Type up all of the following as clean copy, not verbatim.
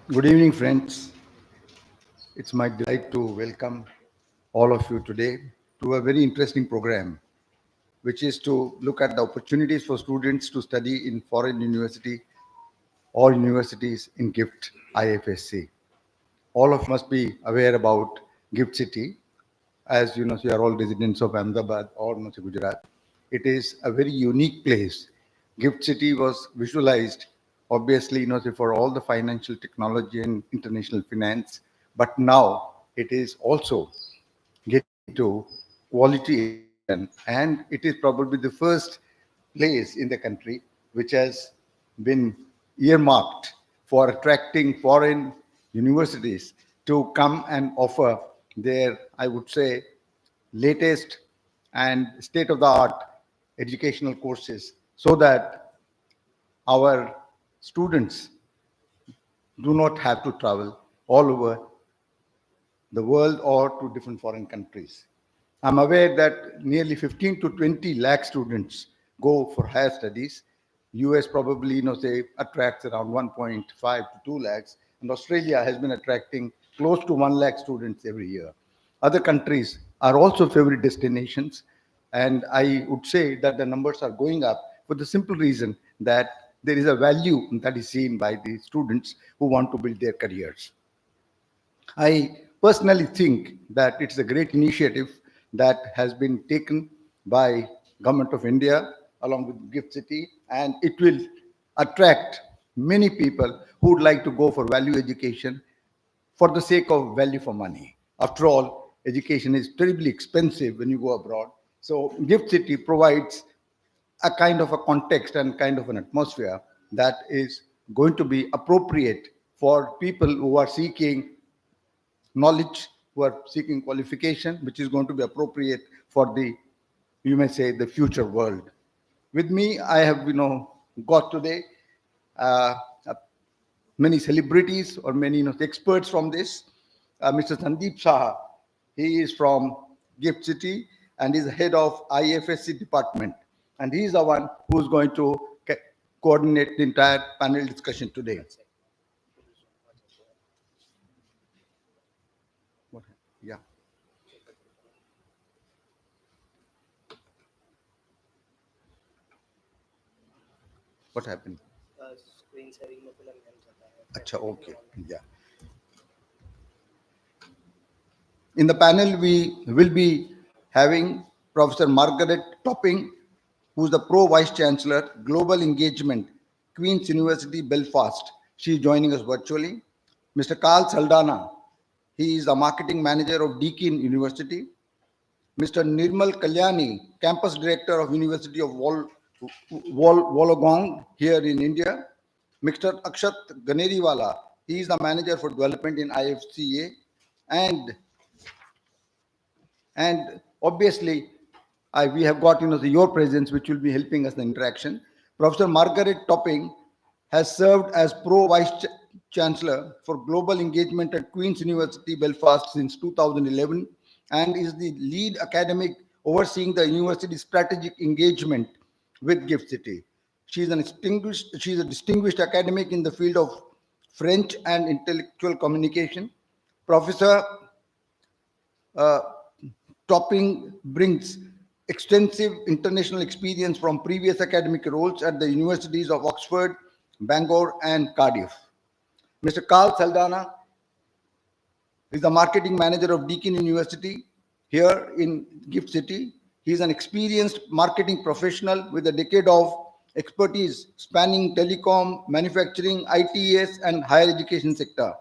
Good evening, friends. It's my delight to welcome all of you today to a very interesting program, which is to look at the opportunities for students to study in foreign university or universities in GIFT IFSC. All of must be aware about GIFT City. As you know, you are all residents of Ahmedabad or Gujarat. It is a very unique place. GIFT City was visualized, obviously, for all the financial technology and international finance, but now it is also getting into quality education, and it is probably the first place in the country which has been earmarked for attracting foreign universities to come and offer their, I would say, latest and state of the art educational courses so that our students do not have to travel all over the world or to different foreign countries. I'm aware that nearly 15 to 20 lakh students go for higher studies. US probably, say attracts around 1.5 to 2 lakhs, and Australia has been attracting close to 1 lakh students every year. Other countries are also favorite destinations, and I would say that the numbers are going up for the simple reason that there is a value that is seen by the students who want to build their careers. I personally think that it's a great initiative that has been taken by Government of India along with Gift City, and it will attract many people who would like to go for value education for the sake of value for money. After all, education is terribly expensive when you go abroad. So Gift City provides a kind of a context and kind of an atmosphere that is going to be appropriate for people who are seeking knowledge, who are seeking qualification, which is going to be appropriate for the, you may say, the future world. With me, I have, got today uh, uh, many celebrities or many experts from this. Mr. Sandeep Saha, he is from Gift City and is the head of IFSC department. And he is the one who is going to coordinate the entire panel discussion today. What? Yeah. What happened? Acha, okay. Yeah. In the panel, we will be having Professor Margaret Topping, who's the Pro Vice Chancellor, Global Engagement, Queen's University, Belfast. She is joining us virtually. Mr. Carl Saldana, he is the Marketing Manager of Deakin University. Mr. Nirmal Kalyani, Campus Director of University of Wollongong here in India. Mr. Akshat Ganeriwala, he is the Manager for Development in IFCA. And obviously, we have got your presence, which will be helping us in the interaction. Professor Margaret Topping has served as Pro Vice Chancellor for Global Engagement at Queen's University Belfast since 2011 and is the lead academic overseeing the university's strategic engagement with Gift City. She is a distinguished academic in the field of French and intellectual communication. Professor uh, Topping brings extensive international experience from previous academic roles at the universities of Oxford, Bangor, and Cardiff. Mr. Carl Saldana is the marketing manager of Deakin University here in Gift City. He is an experienced marketing professional with a decade of expertise spanning telecom, manufacturing, ITES, and higher education sector.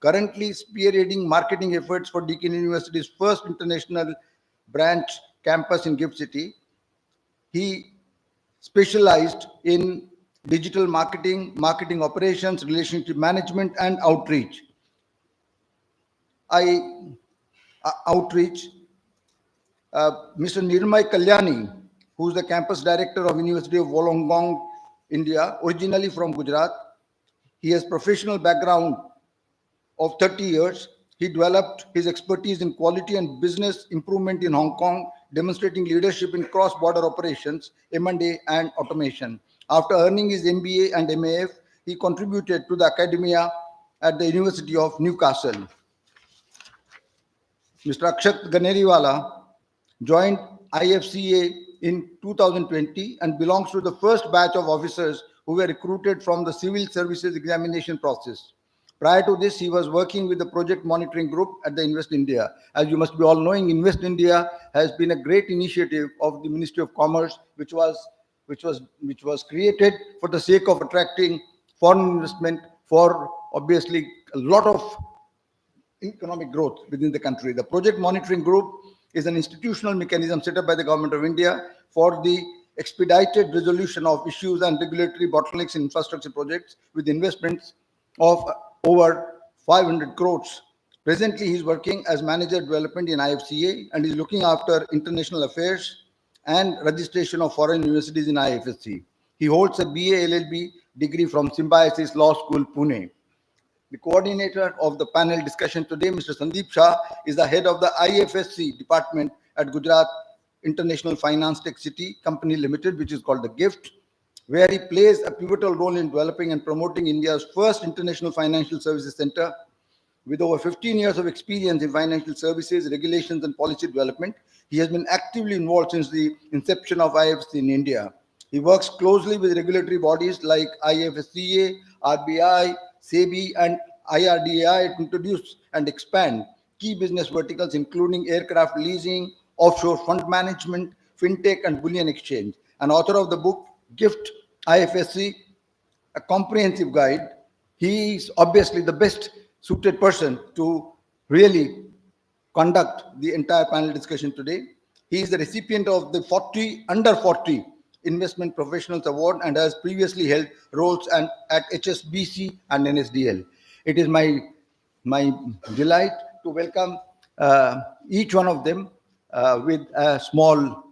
Currently spearheading marketing efforts for Deakin University's first international branch campus in Gift City. He specialized in digital marketing, marketing operations, relationship management, and outreach. I outreach. Mr. Nirmay Kalyani, who is the campus director of University of Wollongong, India, originally from Gujarat. He has professional background of 30 years. He developed his expertise in quality and business improvement in Hong Kong, demonstrating leadership in cross-border operations, M&A, and automation. After earning his MBA and MAF, he contributed to the academia at the University of Newcastle. Mr. Akshat Ganeriwala joined IFCA in 2020 and belongs to the first batch of officers who were recruited from the civil services examination process. Prior to this, he was working with the project monitoring group at the Invest India. As you must be all knowing, Invest India has been a great initiative of the Ministry of Commerce, which was created for the sake of attracting foreign investment for obviously a lot of economic growth within the country. The project monitoring group is an institutional mechanism set up by the government of India for the expedited resolution of issues and regulatory bottlenecks in infrastructure projects with investments of over 500 crores. Presently, he is working as manager development in IFCA and is looking after international affairs and registration of foreign universities in IFSC. He holds a BA LLB degree from Symbiosis Law School, Pune. The coordinator of the panel discussion today, Mr. Sandeep Shah, is the head of the IFSC department at Gujarat International Finance Tech City Company Limited, which is called the GIFT, where he plays a pivotal role in developing and promoting India's first international financial services center. With over 15 years of experience in financial services, regulations, and policy development, he has been actively involved since the inception of IFSC in India. He works closely with regulatory bodies like IFSCA, RBI, SEBI, and IRDAI to introduce and expand key business verticals, including aircraft leasing, offshore fund management, fintech, and bullion exchange. An author of the book Gift IFSC, a comprehensive guide. He is obviously the best suited person to really conduct the entire panel discussion today. He is the recipient of the 40 under 40 Investment Professionals Award and has previously held roles at HSBC and NSDL. It is my delight to welcome each one of them with a small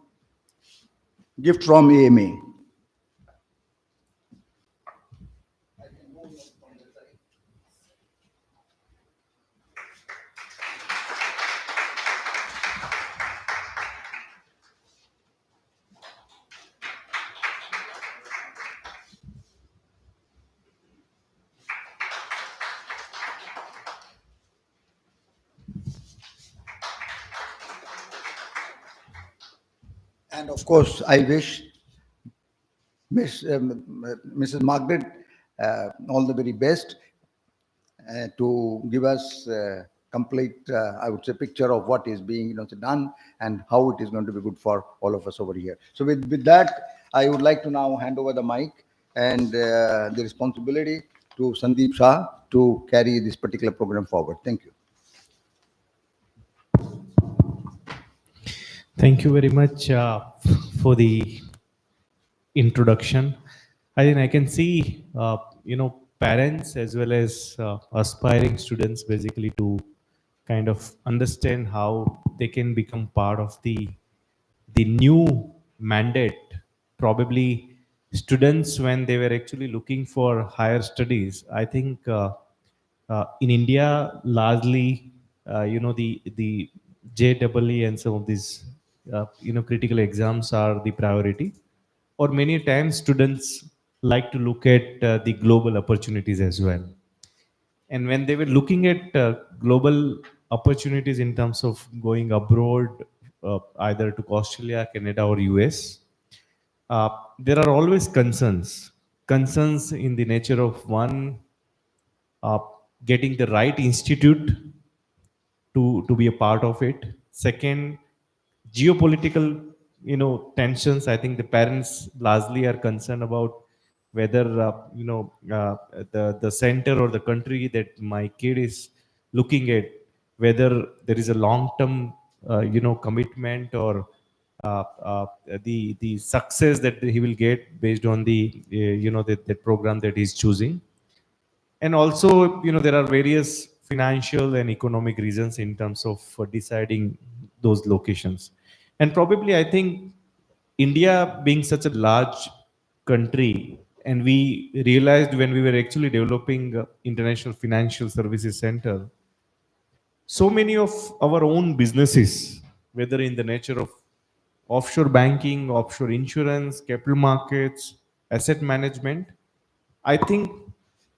gift from AMA. And of course, I wish Mrs. Margaret all the very best to give us complete, I would say, picture of what is being done and how it is going to be good for all of us over here. So with that, I would like to now hand over the mic and the responsibility to Sandeep Shah to carry this particular program forward. Thank you. Thank you very much for the introduction. I think I can see, parents as well as aspiring students basically to kind of understand how they can become part of the new mandate. Probably students when they were actually looking for higher studies, I think in India largely, the JEE and some of these critical exams are the priority, or many times students like to look at the global opportunities as well. And when they were looking at global opportunities in terms of going abroad, either to Australia, Canada, or US, there are always concerns in the nature of one, uh, getting the right institute to be a part of it. Second, geopolitical tensions. I think the parents largely are concerned about whether the center or the country that my kid is looking at, whether there is a long term commitment or the success that he will get based on the the program that he's choosing. And also there are various financial and economic reasons in terms of deciding those locations. And probably I think India being such a large country, and we realized when we were actually developing international financial services center, so many of our own businesses, whether in the nature of offshore banking, offshore insurance, capital markets, asset management, I think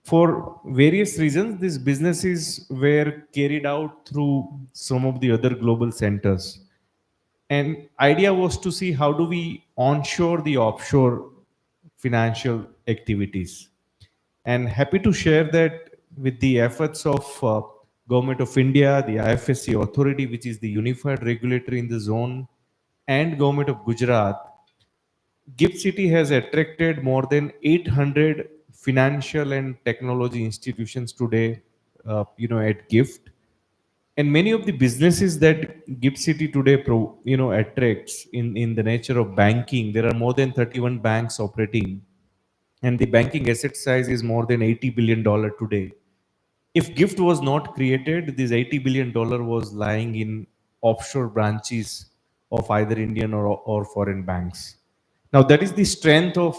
For various reasons, these businesses were carried out through some of the other global centers. And idea was to see how do we onshore the offshore financial activities. And happy to share that with the efforts of Government of India, the IFSC authority, which is the unified regulator in the zone, and Government of Gujarat, Gift City has attracted more than 800 financial and technology institutions today, at Gift. And many of the businesses that Gift City today, attracts in the nature of banking, there are more than 31 banks operating, and the banking asset size is more than $80 billion today. If Gift was not created, this $80 billion was lying in offshore branches of either Indian or foreign banks. Now, that is the strength of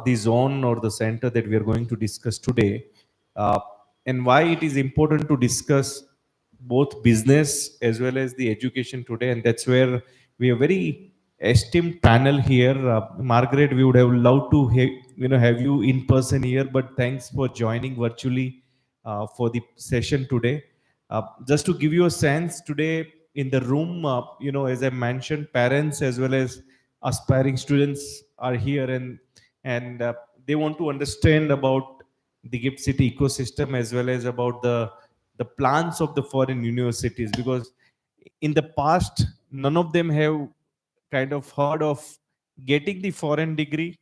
the zone or the center that we are going to discuss today, uh, and why it is important to discuss both business as well as the education today. And that's where we have very esteemed panel here. Margaret, we would have loved to have you in person here, but thanks for joining virtually for the session today. Just to give you a sense, today in the room, as I mentioned, parents as well as aspiring students are here, and they want to understand about the Gift City ecosystem as well as about the plans of the foreign universities, because in the past none of them have kind of heard of getting the foreign degree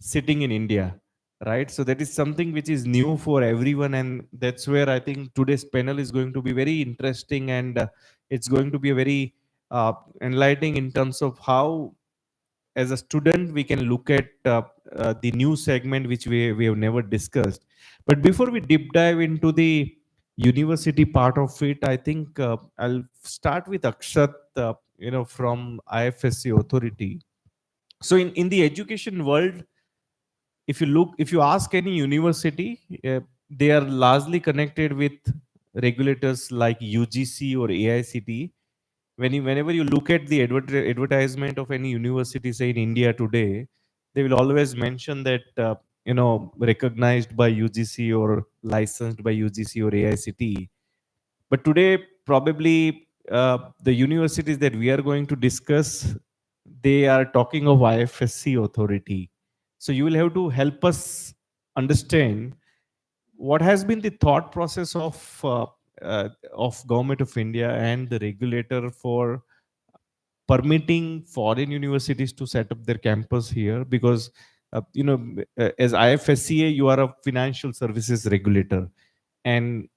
sitting in India, right? So that is something which is new for everyone, and that's where I think today's panel is going to be very interesting, and it's going to be a very enlightening in terms of how, as a student, we can look at the new segment which we have never discussed. But before we deep dive into the university part of it, I think I'll start with Akshat, from IFSC authority. So in the education world, if you ask any university, they are largely connected with regulators like UGC or AICT. Whenever you look at the advertisement of any university, say in India today, they will always mention that recognized by UGC or licensed by UGC or AICT. But today, probably the universities that we are going to discuss, they are talking of IFSC authority. So you will have to help us understand what has been the thought process of Government of India and the regulator for permitting foreign universities to set up their campus here, because as IFSCA, you are a financial services regulator, and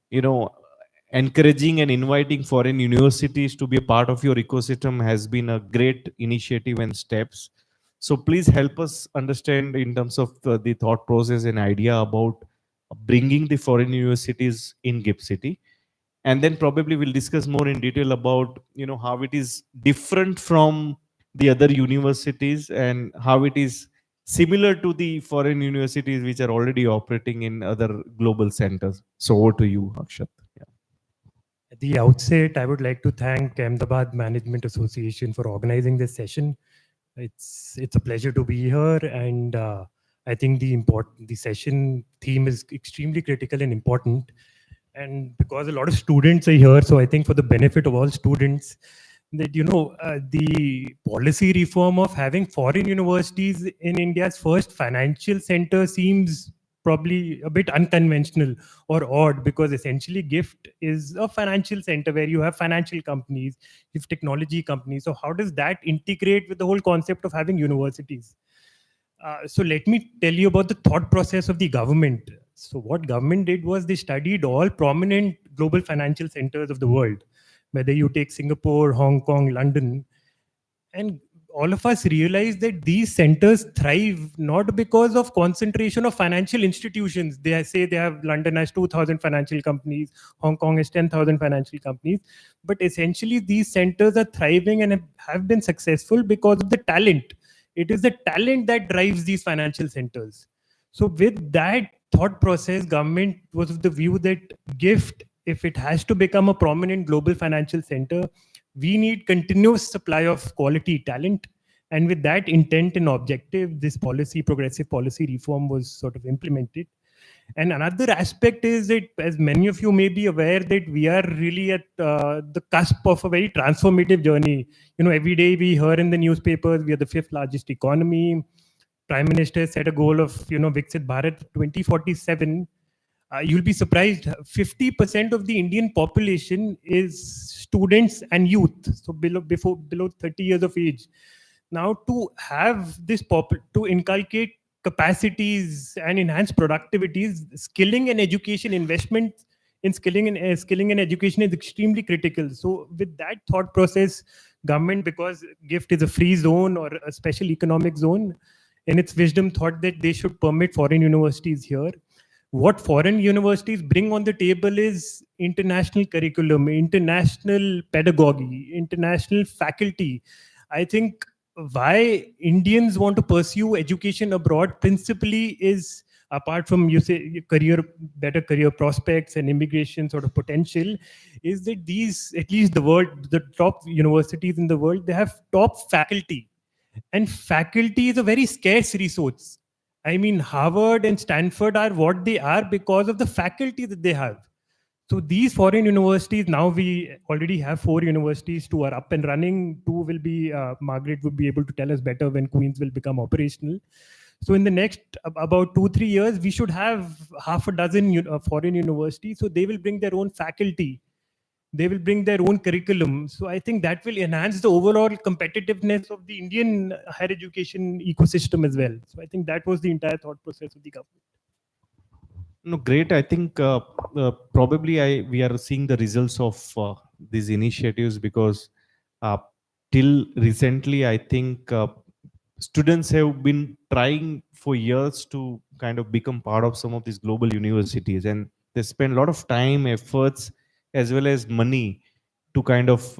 encouraging and inviting foreign universities to be a part of your ecosystem has been a great initiative and steps. So please help us understand in terms of the thought process and idea about bringing the foreign universities in Gift City, and then probably we'll discuss more in detail about how it is different from the other universities and how it is similar to the foreign universities which are already operating in other global centers. So over to you, Akshat. Yeah. At the outset, I would like to thank Ahmedabad Management Association for organizing this session. It's a pleasure to be here, and I think the session theme is extremely critical and important. And because a lot of students are here, so I think for the benefit of all students, that the policy reform of having foreign universities in India's first financial center seems probably a bit unconventional or odd, because essentially Gift is a financial center where you have financial companies, you have technology companies. So how does that integrate with the whole concept of having universities? So let me tell you about the thought process of the government. So what government did was they studied all prominent global financial centers of the world, whether you take Singapore, Hong Kong, London, and all of us realize that these centers thrive not because of concentration of financial institutions. They say they have London has 2,000 financial companies, Hong Kong has 10,000 financial companies, but essentially these centers are thriving and have been successful because of the talent. It is the talent that drives these financial centers. So with that thought process, government was of the view that Gift, if it has to become a prominent global financial center, we need continuous supply of quality talent. And with that intent and objective, this policy, progressive policy reform, was sort of implemented. And another aspect is that, as many of you may be aware, that we are really at the cusp of a very transformative journey. Every day we hear in the newspapers, we are the fifth largest economy. Prime Minister set a goal of, Viksit Bharat 2047. You'll be surprised, 50% of the Indian population is students and youth, so below 30 years of age. Now, to have this to inculcate capacities and enhance productivities, skilling and education investment in skilling and education is extremely critical. So with that thought process, government, because GIFT is a free zone or a special economic zone, in its wisdom thought that they should permit foreign universities here. What foreign universities bring on the table is international curriculum, international pedagogy, international faculty. I think why Indians want to pursue education abroad principally is, apart from, you say, better career prospects and immigration sort of potential, is that these, at least the top universities in the world, they have top faculty, and faculty is a very scarce resource. I mean, Harvard and Stanford are what they are because of the faculty that they have. So these foreign universities, now we already have 4 universities, 2 are up and running. 2 will be, Margaret would be able to tell us better when Queens will become operational. So in the next about 2-3 years, we should have half a dozen foreign universities. So they will bring their own faculty. They will bring their own curriculum. So I think that will enhance the overall competitiveness of the Indian higher education ecosystem as well. So I think that was the entire thought process of the government. No, great. I think probably we are seeing the results of these initiatives because till recently, I think students have been trying for years to kind of become part of some of these global universities, and they spend a lot of time, efforts, as well as money to kind of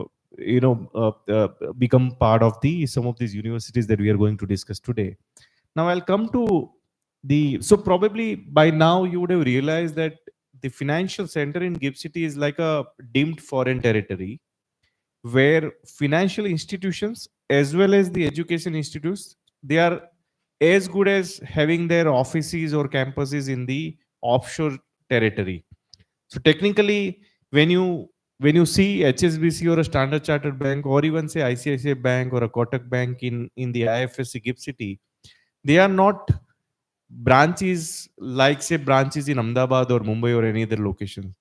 become part of some of these universities that we are going to discuss today. Now I'll come to so probably by now you would have realized that the financial center in GIFT City is like a deemed foreign territory where financial institutions as well as the education institutes, they are as good as having their offices or campuses in the offshore territory. So technically, when you see HSBC or a Standard Chartered Bank or even say ICICI Bank or a Kotak Bank in the IFSC GIFT City, they are not branches like say branches in Ahmedabad or Mumbai or any other location.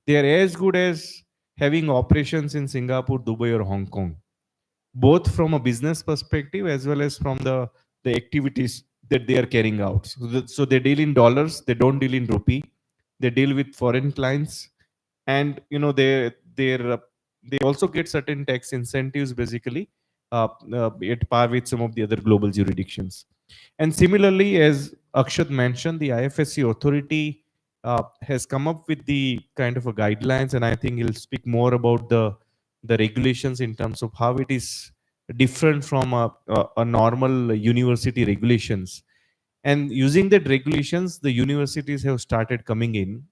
They are as good as having operations in Singapore, Dubai or Hong Kong, both from a business perspective as well as from the activities that they are carrying out. So they deal in dollars, they don't deal in rupee, they deal with foreign clients, and they also get certain tax incentives basically at par with some of the other global jurisdictions. And similarly, as Akshat mentioned, the IFSC authority has come up with the kind of a guidelines, and I think he'll speak more about the regulations in terms of how it is different from a normal university regulations. And using that regulations, the universities have started coming in.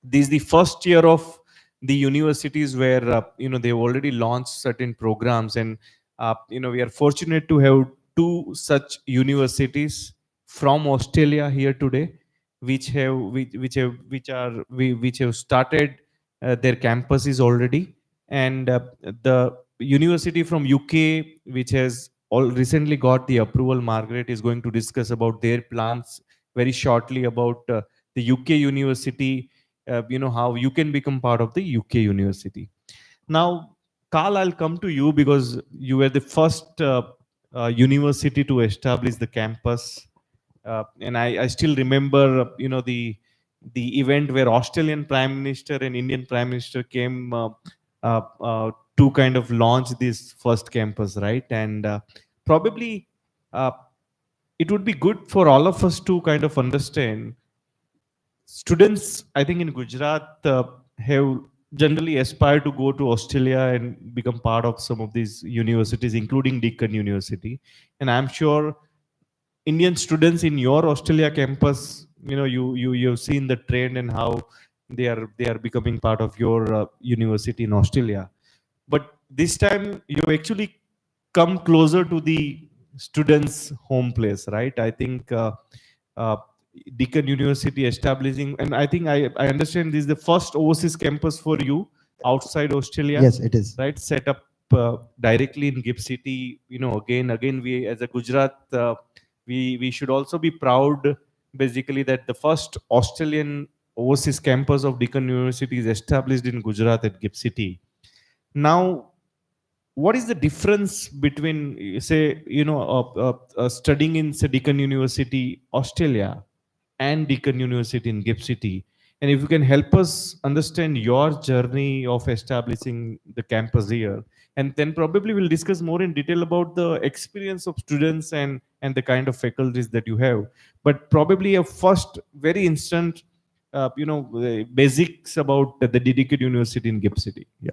This is the first year of the universities where they've already launched certain programs, and we are fortunate to have 2 such universities from Australia here today, which have started their campuses already, and the university from UK, which has all recently got the approval. Margaret is going to discuss about their plans very shortly about the UK university, how you can become part of the UK university. Now, Carl, I'll come to you because you were the first university to establish the campus, and I still remember, the event where Australian Prime Minister and Indian Prime Minister came to kind of launch this first campus, right? And probably it would be good for all of us to kind of understand. Students, I think in Gujarat, have generally aspired to go to Australia and become part of some of these universities, including Deakin University. And I'm sure Indian students in your Australia campus, you've seen the trend and how they are becoming part of your university in Australia. But this time you actually come closer to the students' home place, right? I think Deakin University establishing, and I think I understand this is the first overseas campus for you outside Australia. Yes, it is. Right, set up directly in GIFT City. Again, we as a Gujarat, we should also be proud, basically, that the first Australian overseas campus of Deakin University is established in Gujarat at GIFT City. Now, what is the difference between, say, studying in, say, Deakin University, Australia, and Deakin University in GIFT City? And if you can help us understand your journey of establishing the campus here, and then probably we'll discuss more in detail about the experience of students and the kind of faculties that you have. But probably a first very instant, basics about the Deakin University in GIFT City. Yeah.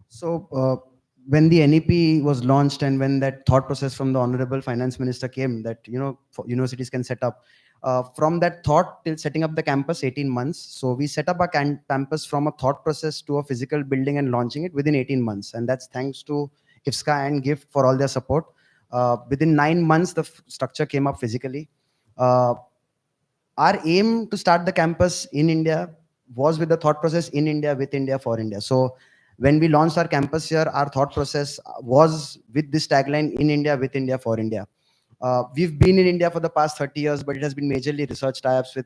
So when the NEP was launched and when that thought process from the Honorable Finance Minister came that, universities can set up, from that thought till setting up the campus, 18 months. So we set up a campus from a thought process to a physical building and launching it within 18 months. And that's thanks to IFSC and GIFT for all their support. Within 9 months, the structure came up physically. Our aim to start the campus in India was with the thought process in India, with India, for India. So when we launched our campus here, our thought process was with this tagline, in India, with India, for India. We've been in India for the past 30 years, but it has been majorly research tie-ups with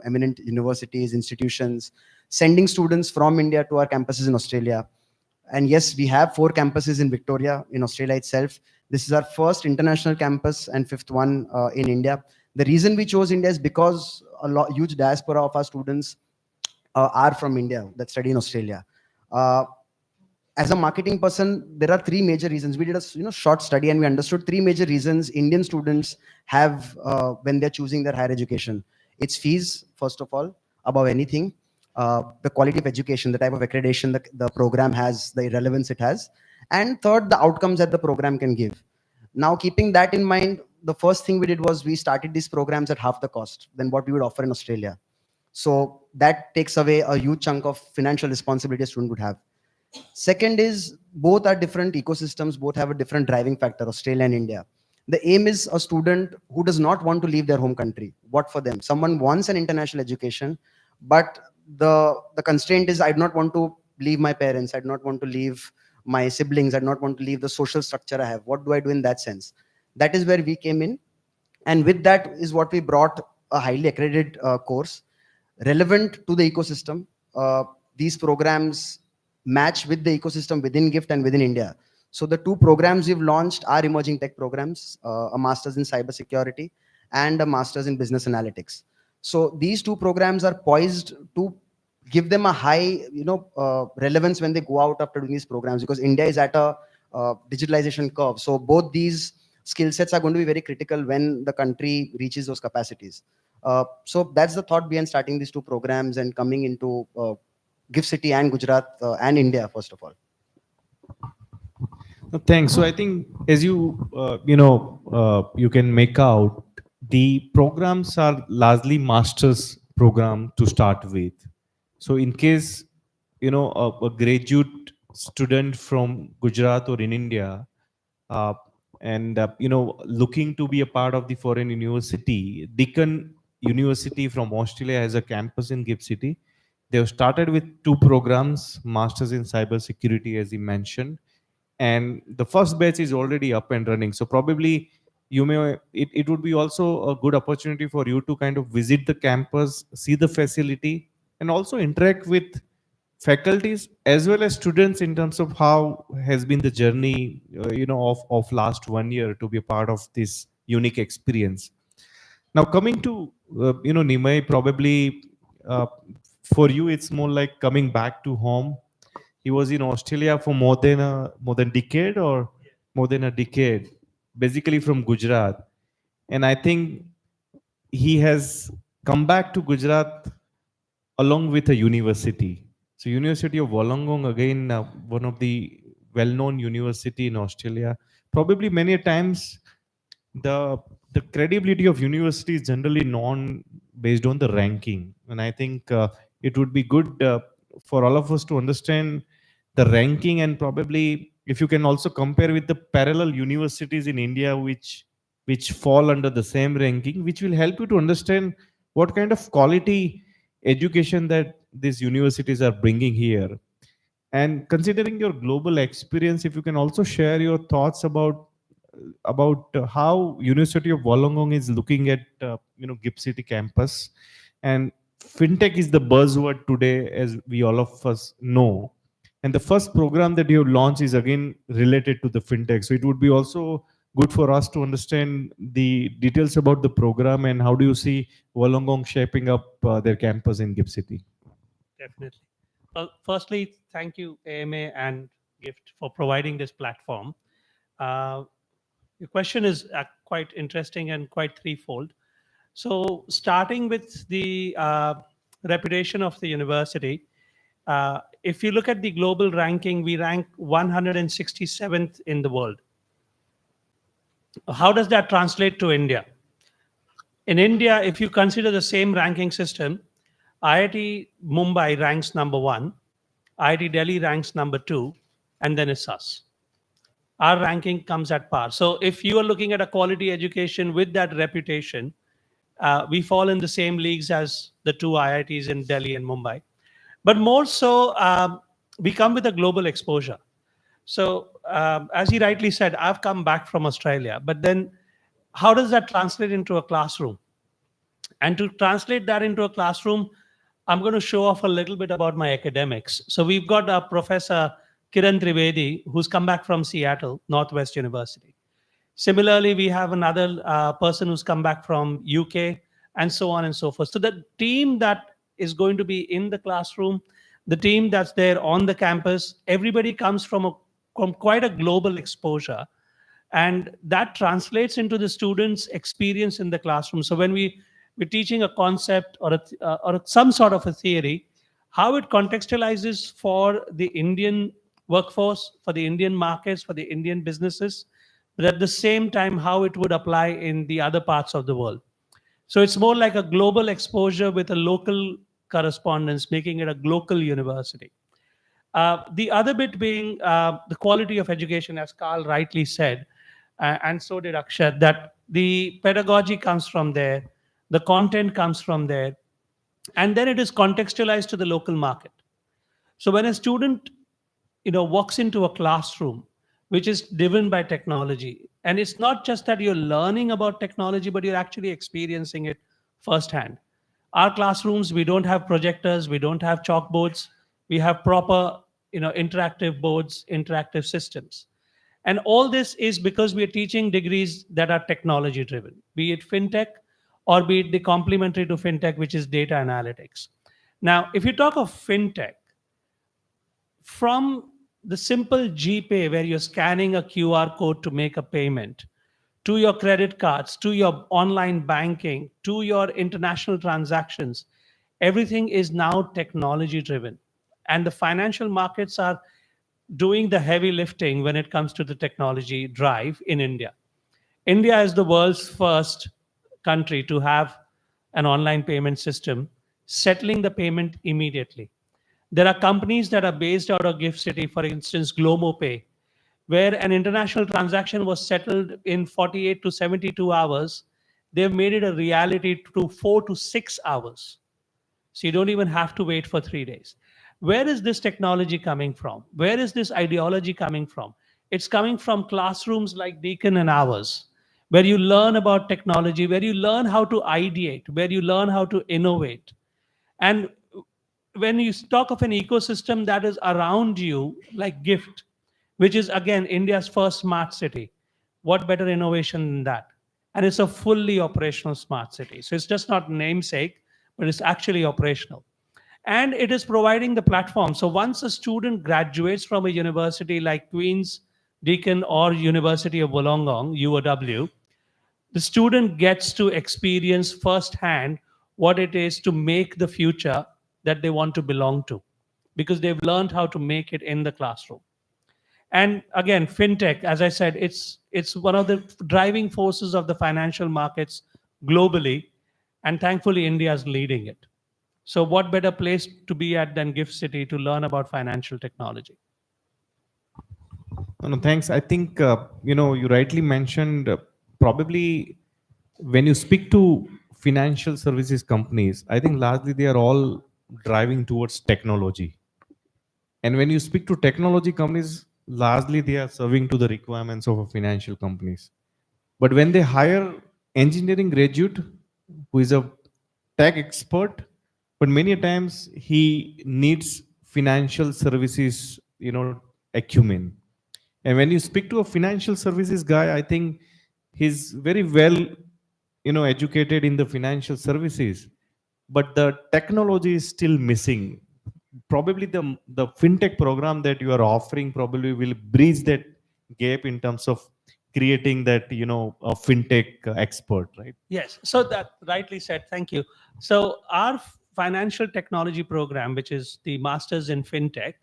eminent universities, institutions, sending students from India to our campuses in Australia. And yes, we have 4 campuses in Victoria, in Australia itself. This is our first international campus and 5th one in India. The reason we chose India is because huge diaspora of our students are from India that study in Australia. As a marketing person, there are 3 major reasons. We did a short study and we understood 3 major reasons Indian students have when they're choosing their higher education. It's fees, first of all, above anything. The quality of education, the type of accreditation the program has, the relevance it has. And third, the outcomes that the program can give. Now, keeping that in mind, the first thing we did was we started these programs at half the cost than what we would offer in Australia. So that takes away a huge chunk of financial responsibility a student would have. Second is, both are different ecosystems, both have a different driving factor, Australia and India. The aim is a student who does not want to leave their home country. What for them? Someone wants an international education, but the constraint is, I do not want to leave my parents, I do not want to leave my siblings, I do not want to leave the social structure I have. What do I do in that sense? That is where we came in. And with that is what we brought a highly accredited course relevant to the ecosystem. These programs match with the ecosystem within GIFT and within India. So the 2 programs we've launched are emerging tech programs, a master's in cybersecurity and a master's in business analytics. So these 2 programs are poised to give them a high, relevance when they go out after doing these programs, because India is at a digitalization curve. So both these skill sets are going to be very critical when the country reaches those capacities. So that's the thought behind starting these 2 programs and coming into GIFT City and Gujarat and India, first of all. Thanks. So I think, as you you can make out, the programs are largely master's program to start with. So in case a graduate student from Gujarat or in India, and looking to be a part of the foreign university, Deakin University from Australia has a campus in GIFT City. They have started with 2 programs, masters in cybersecurity, as he mentioned, and the first batch is already up and running. So probably it would be also a good opportunity for you to kind of visit the campus, see the facility, and also interact with faculties as well as students in terms of how has been the journey of last 1 year to be a part of this unique experience. Now, coming to Nimai, probably for you it's more like coming back to home. He was in Australia for more than a decade, or more than a decade, basically from Gujarat. And I think he has come back to Gujarat along with a university. So University of Wollongong, again, one of the well-known university in Australia. Probably many a times the credibility of university is generally known based on the ranking. And I think it would be good for all of us to understand the ranking, and probably if you can also compare with the parallel universities in India which fall under the same ranking, which will help you to understand what kind of quality education that these universities are bringing here. And considering your global experience, if you can also share your thoughts about how University of Wollongong is looking at GIFT City campus. And fintech is the buzzword today, as we all of us know. And the first program that you have launched is again related to the fintech. So it would be also good for us to understand the details about the program and how do you see Wollongong shaping up their campus in GIFT City. Definitely. Well, firstly, thank you, AMA and GIFT, for providing this platform. Your question is quite interesting and quite threefold. So, starting with the reputation of the university, if you look at the global ranking, we rank 167th in the world. How does that translate to India? In India, if you consider the same ranking system, IIT Mumbai ranks number 1, IIT Delhi ranks number 2, and then it's us. Our ranking comes at par. So if you are looking at a quality education with that reputation, we fall in the same leagues as the 2 IITs in Delhi and Mumbai. But more so, we come with a global exposure. So as he rightly said, I've come back from Australia, but then how does that translate into a classroom? And to translate that into a classroom, I'm going to show off a little bit about my academics. So we've got a Professor Kiran Trivedi, who's come back from Seattle, Northwest University. Similarly, we have another person who's come back from UK, and so on and so forth. So the team that is going to be in the classroom, the team that's there on the campus, everybody comes from quite a global exposure. And that translates into the students' experience in the classroom. So when we're teaching a concept or some sort of a theory, how it contextualizes for the Indian workforce, for the Indian markets, for the Indian businesses, but at the same time, how it would apply in the other parts of the world. So it's more like a global exposure with a local correspondence, making it a global university. The other bit being the quality of education, as Carl rightly said, and so did Akshat, that the pedagogy comes from there, the content comes from there, and then it is contextualized to the local market. So when a student walks into a classroom which is driven by technology, and it's not just that you're learning about technology, but you're actually experiencing it firsthand. Our classrooms, we don't have projectors, we don't have chalkboards, we have proper interactive boards, interactive systems. And all this is because we are teaching degrees that are technology driven, be it fintech or be it the complementary to fintech, which is data analytics. Now, if you talk of fintech, from the simple GPay, where you're scanning a QR code to make a payment, to your credit cards, to your online banking, to your international transactions, everything is now technology driven. And the financial markets are doing the heavy lifting when it comes to the technology drive in India. India is the world's first country to have an online payment system, settling the payment immediately. There are companies that are based out of GIFT City, for instance, GlomoPay, where an international transaction was settled in 48 to 72 hours. They've made it a reality to 4 to 6 hours. So you don't even have to wait for 3 days. Where is this technology coming from? Where is this ideology coming from? It's coming from classrooms like Deakin and ours, where you learn about technology, where you learn how to ideate, where you learn how to innovate. And when you talk of an ecosystem that is around you, like GIFT, which is again India's first smart city, what better innovation than that? And it's a fully operational smart city. So it's just not namesake, but it's actually operational. And it is providing the platform. So once a student graduates from a university like Queen's, Deakin, or University of Wollongong, UOW, the student gets to experience firsthand what it is to make the future that they want to belong to, because they've learned how to make it in the classroom. And again, fintech, as I said, it's one of the driving forces of the financial markets globally, and thankfully India is leading it. So what better place to be at than GIFT City to learn about financial technology? No, thanks. I think you rightly mentioned probably when you speak to financial services companies, I think largely they are all driving towards technology. And when you speak to technology companies, largely they are serving to the requirements of a financial companies. But when they hire engineering graduate who is a tech expert, but many times he needs financial services, acumen. And when you speak to a financial services guy, I think he's very well, educated in the financial services, but the technology is still missing. Probably the fintech program that you are offering probably will bridge that gap in terms of creating that, a fintech expert, right? Yes, so that rightly said. Thank you. So our financial technology program, which is the Masters in FinTech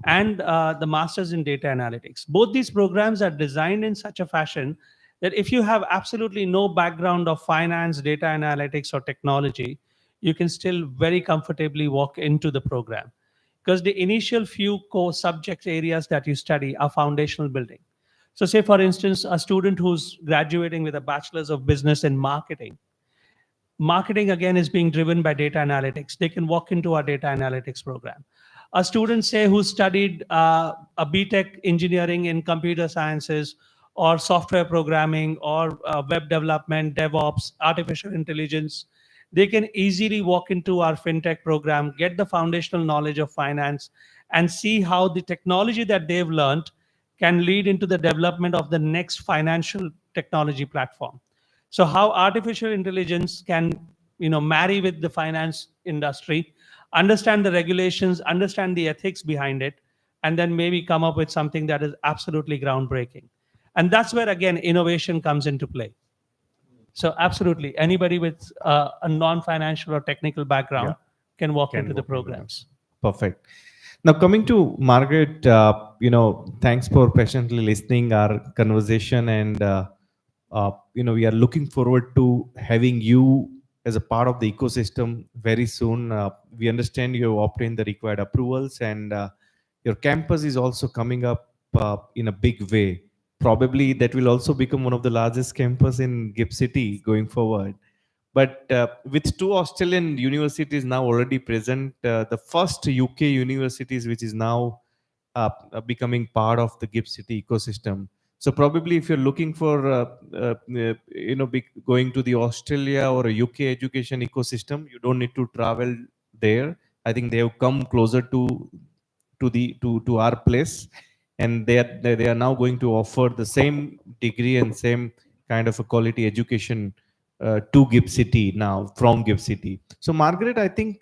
and the Masters in Data Analytics, both these programs are designed in such a fashion that if you have absolutely no background of finance, data analytics, or technology, you can still very comfortably walk into the program, because the initial few core subject areas that you study are foundational building. So say, for instance, a student who's graduating with a bachelor's of business in marketing. Marketing, again, is being driven by data analytics. They can walk into our data analytics program. A student, say, who studied a BTech engineering in computer sciences or software programming or web development, DevOps, artificial intelligence, they can easily walk into our fintech program, get the foundational knowledge of finance, and see how the technology that they've learned can lead into the development of the next financial technology platform. So how artificial intelligence can, marry with the finance industry, understand the regulations, understand the ethics behind it, and then maybe come up with something that is absolutely groundbreaking. And that's where, again, innovation comes into play. So absolutely, anybody with a non-financial or technical background can walk into the programs. Perfect. Now coming to Margaret, thanks for patiently listening our conversation, and we are looking forward to having you as a part of the ecosystem very soon. We understand you have obtained the required approvals, and your campus is also coming up in a big way. Probably that will also become one of the largest campus in GIFT City going forward. But with 2 Australian universities now already present, the first UK universities which is now becoming part of the GIFT City ecosystem. So probably if you're looking for, going to the Australia or a UK education ecosystem, you don't need to travel there. I think they have come closer to our place, and they are now going to offer the same degree and same kind of a quality education to GIFT City now from GIFT City. So Margaret, I think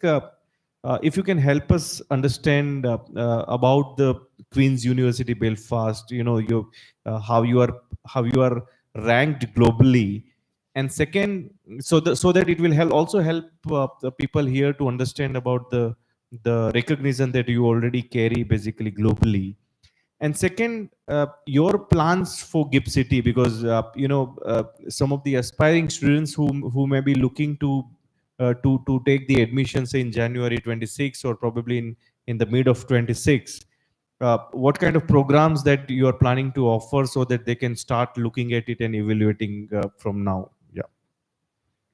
if you can help us understand about the Queen's University Belfast, how you are ranked globally, and second, so that it will also help the people here to understand about the recognition that you already carry basically globally. And second, your plans for GIFT City, because some of the aspiring students who may be looking to take the admissions in January 26 or probably in the mid of 26. What kind of programs that you are planning to offer so that they can start looking at it and evaluating from now? Yeah.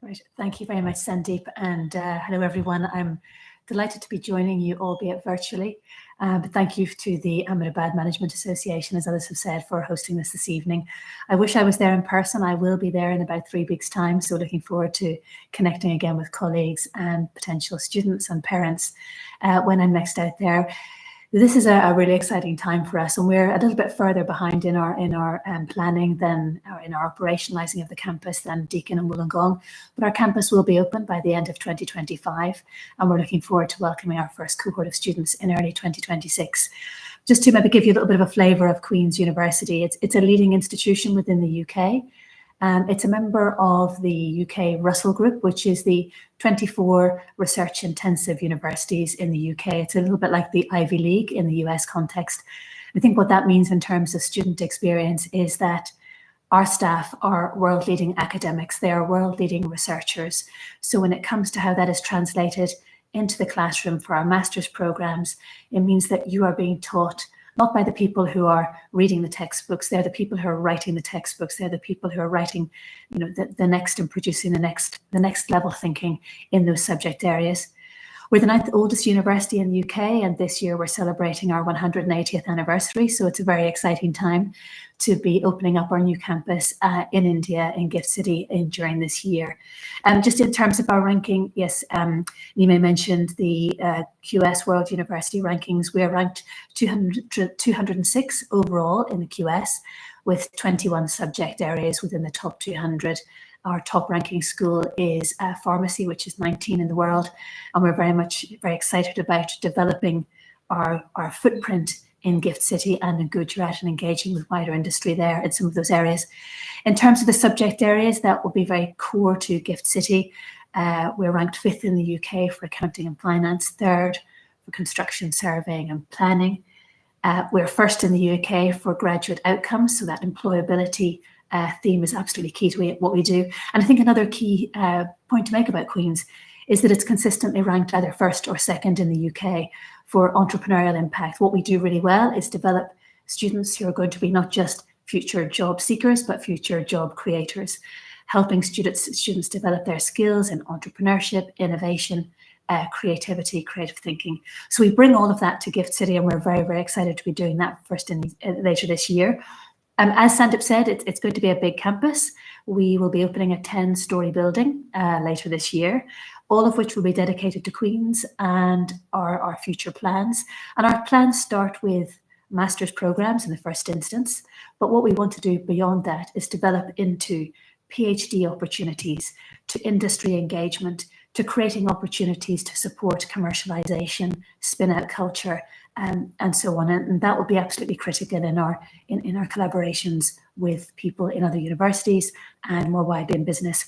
Right. Thank you very much, Sandeep. And hello, everyone. I'm delighted to be joining you, albeit virtually. But thank you to the Ahmedabad Management Association, as others have said, for hosting this evening. I wish I was there in person. I will be there in about 3 weeks' time. So looking forward to connecting again with colleagues and potential students and parents when I'm next out there. This is a really exciting time for us, and we're a little bit further behind in our planning than in our operationalizing of the campus than Deakin and Wollongong. But our campus will be open by the end of 2025, and we're looking forward to welcoming our first cohort of students in early 2026. Just to maybe give you a little bit of a flavour of Queen's University, it's a leading institution within the UK. It's a member of the UK Russell Group, which is the 24 research-intensive universities in the UK. It's a little bit like the Ivy League in the US context. I think what that means in terms of student experience is that our staff are world-leading academics. They are world-leading researchers. So when it comes to how that is translated into the classroom for our master's programs, it means that you are being taught not by the people who are reading the textbooks. They're the people who are writing the textbooks. They're the people who are writing, the next and producing the next level thinking in those subject areas. We're the 9th oldest university in the UK, and this year we're celebrating our 180th anniversary. So it's a very exciting time to be opening up our new campus in India, in Gift City, during this year. Just in terms of our ranking, yes, Nime mentioned the QS World University rankings. We are ranked 206 overall in the QS, with 21 subject areas within the top 200. Our top ranking school is pharmacy, which is 19 in the world. And we're very excited about developing our footprint in Gift City and in Gujarat and engaging with wider industry there in some of those areas. In terms of the subject areas that will be very core to Gift City, we're ranked 5th in the UK for accounting and finance, 3rd for construction, surveying and planning. We're 1st in the UK for graduate outcomes, so that employability theme is absolutely key to what we do. And I think another key point to make about Queen's is that it's consistently ranked either 1st or 2nd in the UK for entrepreneurial impact. What we do really well is develop students who are going to be not just future job seekers, but future job creators, helping students develop their skills in entrepreneurship, innovation, creativity, creative thinking. So we bring all of that to Gift City, and we're very, very excited to be doing that later this year. As Sandip said, it's going to be a big campus. We will be opening a 10-story building later this year, all of which will be dedicated to Queen's and our future plans. And our plans start with master's programs in the first instance. But what we want to do beyond that is develop into PhD opportunities, to industry engagement, to creating opportunities to support commercialization, spin-out culture, and so on. And that will be absolutely critical in our collaborations with people in other universities and more widely in business.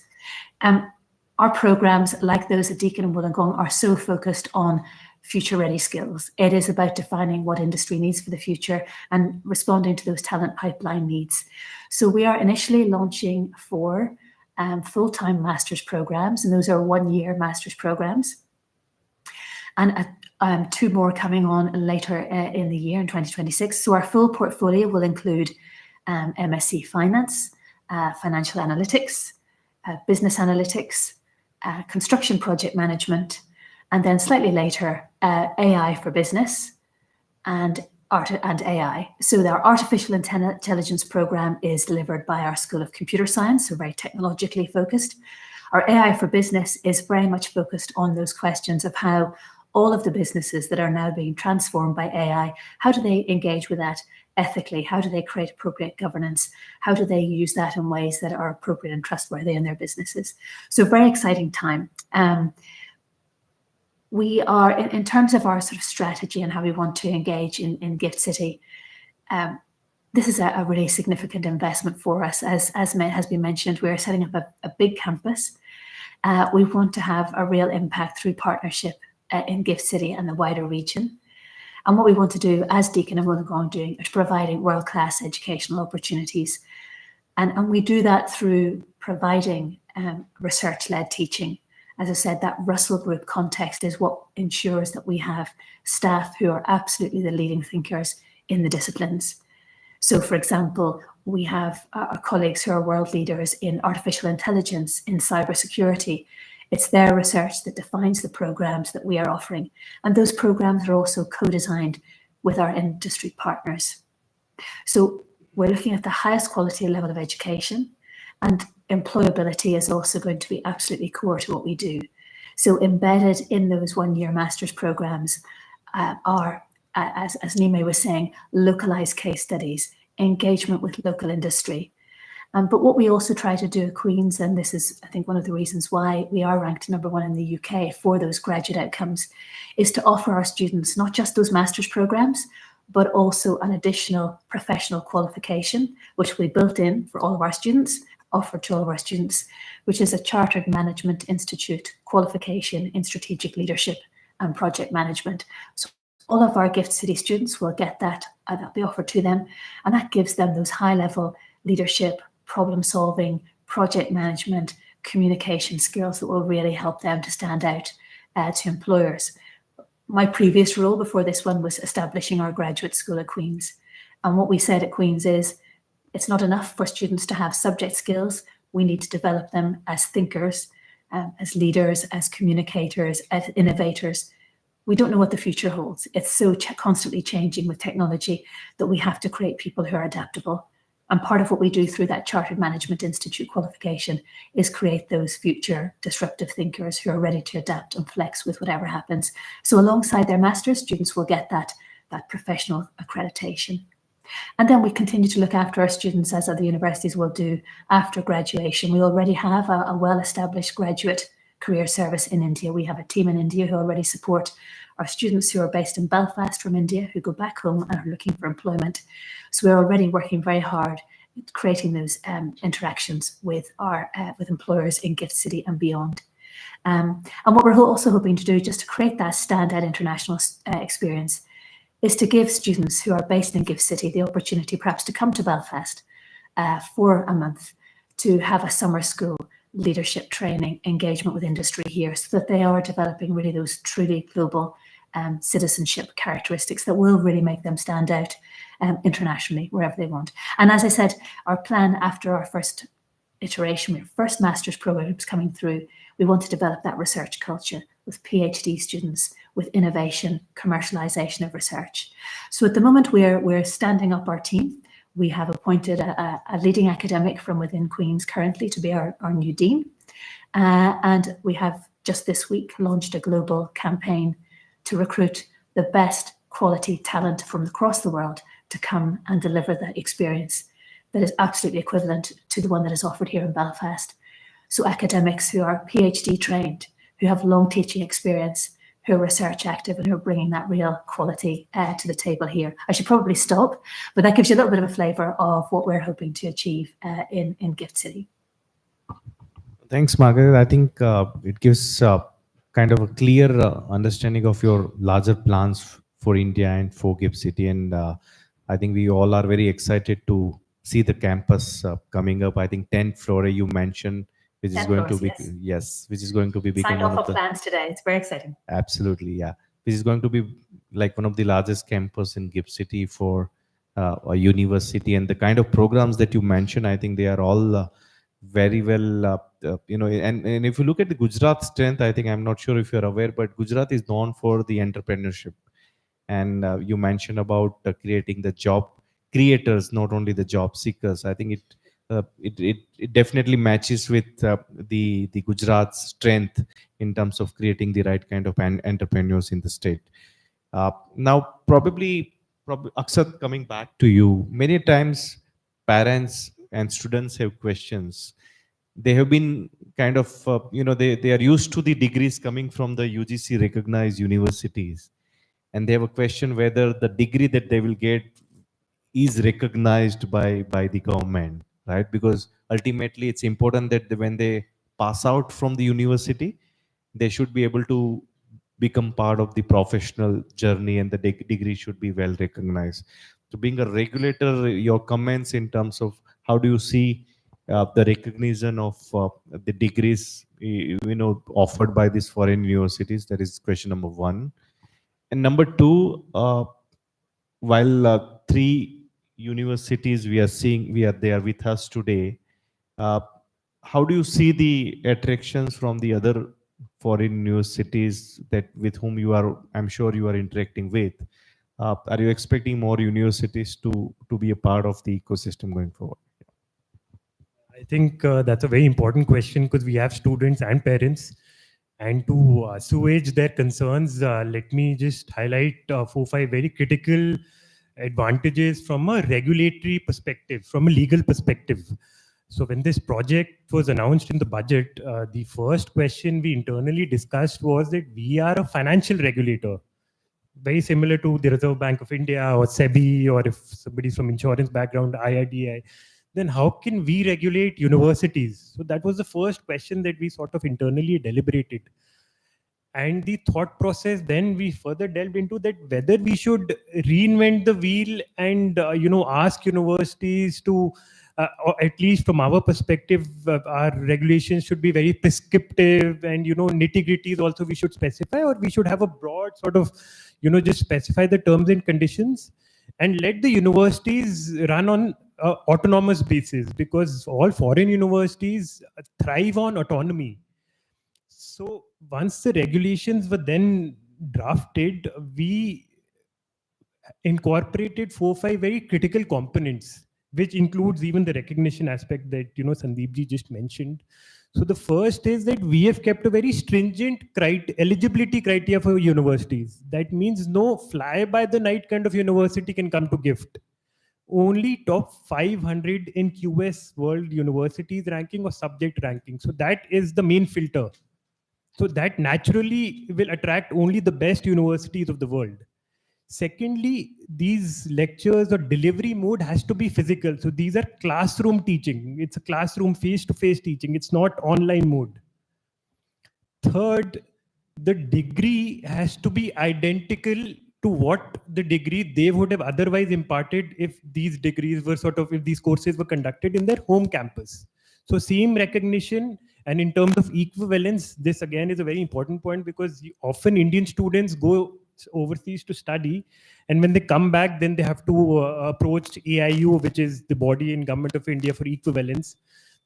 Our programs, like those at Deakin and Wollongong, are so focused on future-ready skills. It is about defining what industry needs for the future and responding to those talent pipeline needs. So we are initially launching 4 full-time master's programs, and those are 1-year master's programs. And 2 more coming on later in the year in 2026. So our full portfolio will include MSc Finance, Financial Analytics, Business Analytics, Construction Project Management, and then slightly later, AI for Business and AI. So our Artificial Intelligence program is delivered by our School of Computer Science, so very technologically focused. Our AI for Business is very much focused on those questions of how all of the businesses that are now being transformed by AI, how do they engage with that ethically? How do they create appropriate governance? How do they use that in ways that are appropriate and trustworthy in their businesses? So very exciting time. We are, in terms of our sort of strategy and how we want to engage in Gift City, this is a really significant investment for us. As has been mentioned, we are setting up a big campus. We want to have a real impact through partnership in Gift City and the wider region. And what we want to do, as Deakin and Wollongong doing, is providing world-class educational opportunities. And we do that through providing research-led teaching. As I said, that Russell Group context is what ensures that we have staff who are absolutely the leading thinkers in the disciplines. So, for example, we have our colleagues who are world leaders in artificial intelligence, in cybersecurity. It's their research that defines the programs that we are offering. And those programs are also co-designed with our industry partners. So we're looking at the highest quality level of education, and employability is also going to be absolutely core to what we do. So embedded in those 1-year master's programs are, as Nime was saying, localized case studies, engagement with local industry. But what we also try to do at Queen's, and this is, I think, one of the reasons why we are ranked #1 in the UK for those graduate outcomes, is to offer our students not just those master's programs, but also an additional professional qualification, which we built in for all of our students, offered to all of our students, which is a Chartered Management Institute qualification in strategic leadership and project management. So all of our Gift City students will get that, that'll be offered to them, and that gives them those high-level leadership, problem solving, project management, communication skills that will really help them to stand out to employers. My previous role before this one was establishing our graduate school at Queen's. And what we said at Queen's is, it's not enough for students to have subject skills. We need to develop them as thinkers, as leaders, as communicators, as innovators. We don't know what the future holds. It's so constantly changing with technology that we have to create people who are adaptable. And part of what we do through that Chartered Management Institute qualification is create those future disruptive thinkers who are ready to adapt and flex with whatever happens. So alongside their master's, students will get that professional accreditation. And then we continue to look after our students, as other universities will do after graduation. We already have a well-established graduate career service in India. We have a team in India who already support our students who are based in Belfast from India, who go back home and are looking for employment. So we're already working very hard at creating those interactions with employers in Gift City and beyond. And what we're also hoping to do, just to create that standout international experience, is to give students who are based in Gift City the opportunity perhaps to come to Belfast for a month to have a summer school leadership training, engagement with industry here, so that they are developing really those truly global citizenship characteristics that will really make them stand out internationally wherever they want. And as I said, our plan after our first iteration, our first master's programs coming through, we want to develop that research culture with PhD students, with innovation, commercialization of research. So at the moment, we're standing up our team. We have appointed a leading academic from within Queen's currently to be our new dean. And we have just this week launched a global campaign to recruit the best quality talent from across the world to come and deliver the experience that is absolutely equivalent to the one that is offered here in Belfast. So academics who are PhD trained, who have long teaching experience, who are research active, and who are bringing that real quality to the table here. I should probably stop, but that gives you a little bit of a flavour of what we're hoping to achieve in Gift City. Thanks, Margaret. I think it gives kind of a clear understanding of your larger plans for India and for Gift City. And I think we all are very excited to see the campus coming up. I think 10th floor you mentioned, which is going to be, yes, which is going to be become one of the plans today. It's very exciting. Absolutely, yeah. Which is going to be like one of the largest campus in Gift City for a university, and the kind of programs that you mentioned, I think they are all very well, and if you look at the Gujarat strength, I think, I'm not sure if you're aware, but Gujarat is known for the entrepreneurship. And you mentioned about creating the job creators, not only the job seekers. I think it definitely matches with the Gujarat's strength in terms of creating the right kind of entrepreneurs in the state. Now, probably Akshat, coming back to you, many times parents and students have questions. They have been kind of, they are used to the degrees coming from the UGC recognized universities. And they have a question whether the degree that they will get is recognized by the government, right? Because ultimately it's important that when they pass out from the university, they should be able to become part of the professional journey, and the degree should be well recognized. So being a regulator, your comments in terms of how do you see the recognition of the degrees offered by these foreign universities? That is question number one. And number two, while 3 universities we are there with us today, how do you see the attractions from the other foreign universities that with whom you are, I'm sure you are interacting with? Are you expecting more universities to be a part of the ecosystem going forward? I think that's a very important question, because we have students and parents. And to assuage their concerns, let me just highlight 4 or 5 very critical advantages from a regulatory perspective, from a legal perspective. So when this project was announced in the budget, the first question we internally discussed was that we are a financial regulator, very similar to the Reserve Bank of India or SEBI, or if somebody's from insurance background, IRDAI. Then how can we regulate universities? So that was the first question that we sort of internally deliberated. And the thought process, then we further delved into that whether we should reinvent the wheel and ask universities to, or at least from our perspective, our regulations should be very prescriptive, and nitty-gritties also we should specify, or we should have a broad sort of just specify the terms and conditions and let the universities run on autonomous basis, because all foreign universities thrive on autonomy. So once the regulations were then drafted, we incorporated 4 or 5 very critical components, which includes even the recognition aspect that Sandeep ji just mentioned. So the first is that we have kept a very stringent eligibility criteria for universities. That means no fly by the night kind of university can come to GIFT. Only top 500 in QS World Universities ranking or subject ranking. So that is the main filter. So that naturally will attract only the best universities of the world. Secondly, these lectures or delivery mode has to be physical. So these are classroom teaching. It's a classroom face-to-face teaching. It's not online mode. Third, the degree has to be identical to what the degree they would have otherwise imparted if these degrees were if these courses were conducted in their home campus. So same recognition. And in terms of equivalence, this again is a very important point, because often Indian students go overseas to study, and when they come back, then they have to approach AIU, which is the body in Government of India, for equivalence.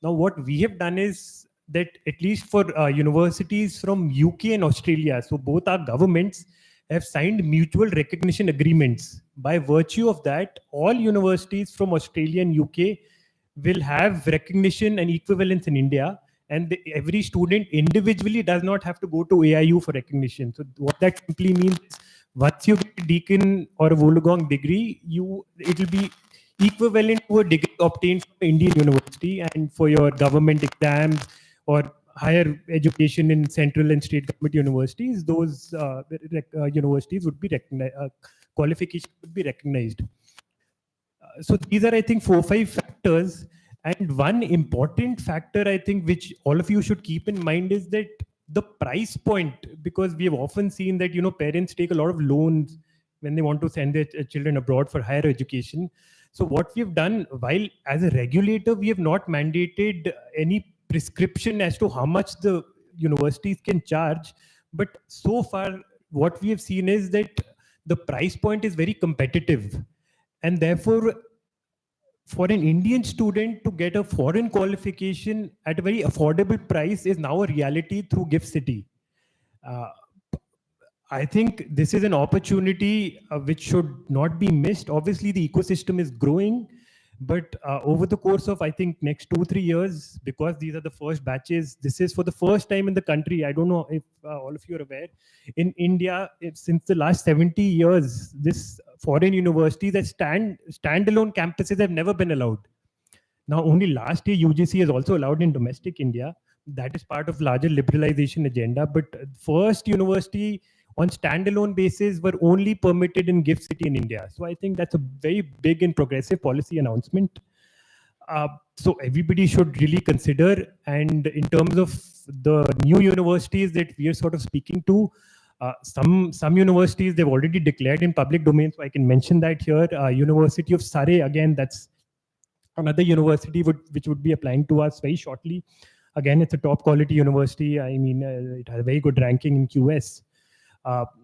Now, what we have done is that at least for universities from UK and Australia, so both our governments have signed mutual recognition agreements. By virtue of that, all universities from Australia and UK will have recognition and equivalence in India, and every student individually does not have to go to AIU for recognition. So what that simply means is, once you get a Deakin or a Wollongong degree, it will be equivalent to a degree obtained from an Indian university. And for your government exams or higher education in central and state government universities, those universities would be recognized, qualification would be recognized. So these are, I think, 4 or 5 factors. And one important factor, I think, which all of you should keep in mind is that the price point, because we have often seen that, parents take a lot of loans when they want to send their children abroad for higher education. So what we've done, while as a regulator, we have not mandated any prescription as to how much the universities can charge. But so far, what we have seen is that the price point is very competitive. And therefore, for an Indian student to get a foreign qualification at a very affordable price is now a reality through GIFT City. I think this is an opportunity which should not be missed. Obviously, the ecosystem is growing, but over the course of, I think, next 2-3 years, because these are the first batches, this is for the first time in the country. I don't know if all of you are aware. In India, since the last 70 years, this foreign universities that standalone campuses have never been allowed. Now, only last year, UGC has also allowed in domestic India. That is part of larger liberalization agenda. But first university on standalone basis were only permitted in GIFT City in India. So I think that's a very big and progressive policy announcement. So everybody should really consider. And in terms of the new universities that we are sort of speaking to, some universities they've already declared in public domain. So I can mention that here. University of Surrey, again, that's another university which would be applying to us very shortly. Again, it's a top quality university. I mean, it has a very good ranking in QS.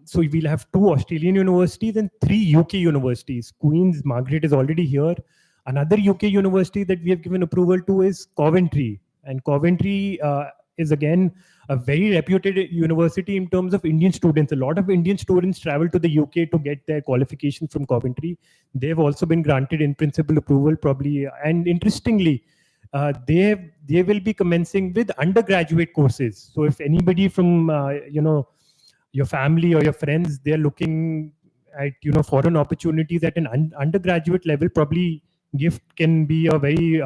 So we'll have 2 Australian universities and 3 UK universities. Queen's Margaret is already here. Another UK university that we have given approval to is Coventry. And Coventry is again a very reputed university in terms of Indian students. A lot of Indian students travel to the UK to get their qualifications from Coventry. They've also been granted in principle approval probably. And interestingly, they will be commencing with undergraduate courses. So if anybody from, your family or your friends, they're looking at, foreign opportunities at an undergraduate level, probably GIFT can be a very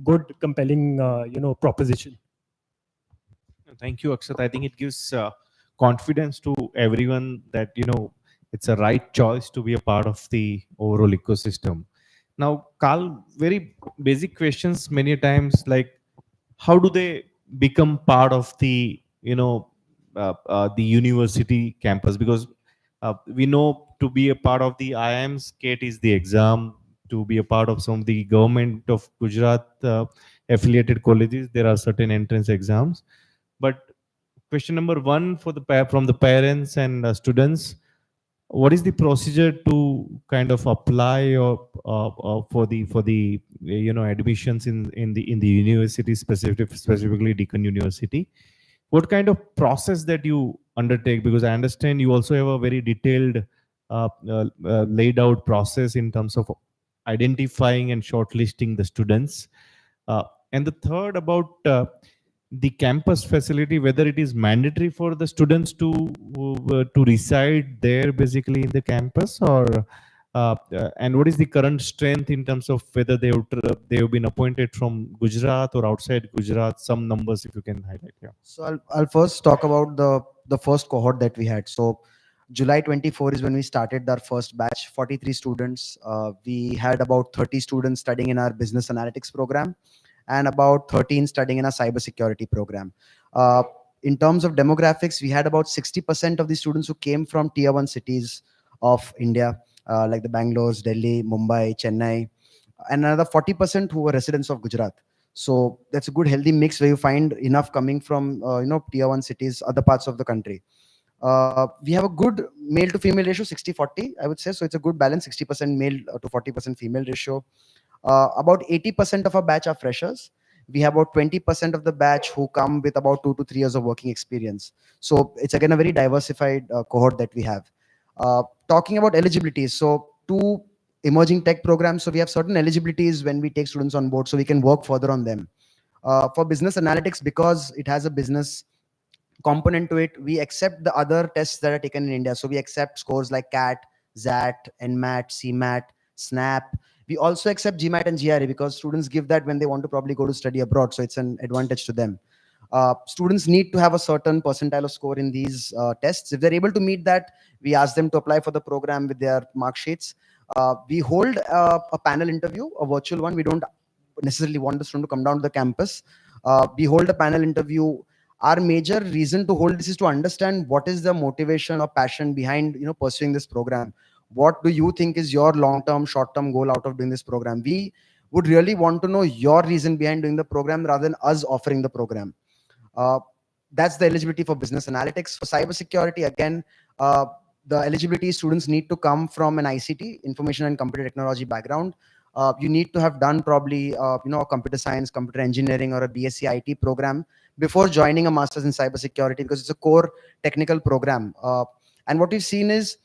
good, compelling, proposition. Thank you, Akshat. I think it gives confidence to everyone that, it's a right choice to be a part of the overall ecosystem. Now, Carl, very basic questions many times, like how do they become part of the, the university campus? Because we know to be a part of the IIMs, CATE is the exam. To be a part of some of the government of Gujarat affiliated colleges, there are certain entrance exams. But question number one for from the parents and students: what is the procedure to kind of apply or for the admissions in the university, specifically Deakin University? What kind of process that you undertake? Because I understand you also have a very detailed laid out process in terms of identifying and shortlisting the students. And the third about the campus facility, whether it is mandatory for the students to reside there basically in the campus, or and what is the current strength in terms of whether they have been appointed from Gujarat or outside Gujarat? Some numbers if you can highlight here. So I'll first talk about the first cohort that we had. So July 24 is when we started our first batch, 43 students. We had about 30 students studying in our business analytics program and about 13 studying in our cybersecurity program. In terms of demographics, we had about 60% of the students who came from tier 1 cities of India, like the Bangalore's, Delhi, Mumbai, Chennai, and another 40% who were residents of Gujarat. So that's a good healthy mix where you find enough coming from tier 1 cities, other parts of the country. We have a good male to female ratio, 60-40, I would say. So it's a good balance, 60% male to 40% female ratio. About 80% of our batch are freshers. We have about 20% of the batch who come with about 2 to 3 years of working experience. So it's again a very diversified cohort that we have. Talking about eligibilities, so two emerging tech programs. So we have certain eligibilities when we take students on board, so we can work further on them. For business analytics, because it has a business component to it, we accept the other tests that are taken in India. So we accept scores like CAT, ZAT, NMAT, CMAT, SNAP. We also accept GMAT and GRE because students give that when they want to probably go to study abroad. So it's an advantage to them. Students need to have a certain percentile of score in these tests. If they're able to meet that, we ask them to apply for the program with their mark sheets. We hold a panel interview, a virtual one. We don't necessarily want the student to come down to the campus. We hold a panel interview. Our major reason to hold this is to understand what is the motivation or passion behind pursuing this program. What do you think is your long-term, short-term goal out of doing this program? We would really want to know your reason behind doing the program rather than us offering the program. That's the eligibility for business analytics. For cybersecurity, again, the eligibility students need to come from an ICT, information and computer technology background. You need to have done probably a computer science, computer engineering, or a BSc IT program before joining a master's in cybersecurity, because it's a core technical program. And what we've seen is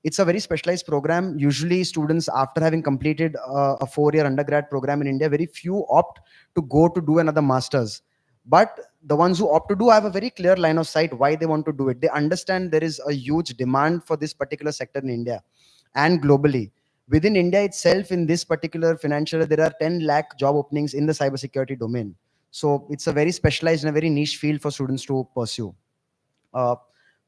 it's a very specialized program. Usually students, after having completed a 4-year undergrad program in India, very few opt to go to do another master's. But the ones who opt to do have a very clear line of sight why they want to do it. They understand there is a huge demand for this particular sector in India and globally. Within India itself, in this particular financial year, there are 10 lakh job openings in the cybersecurity domain. So it's a very specialized and a very niche field for students to pursue.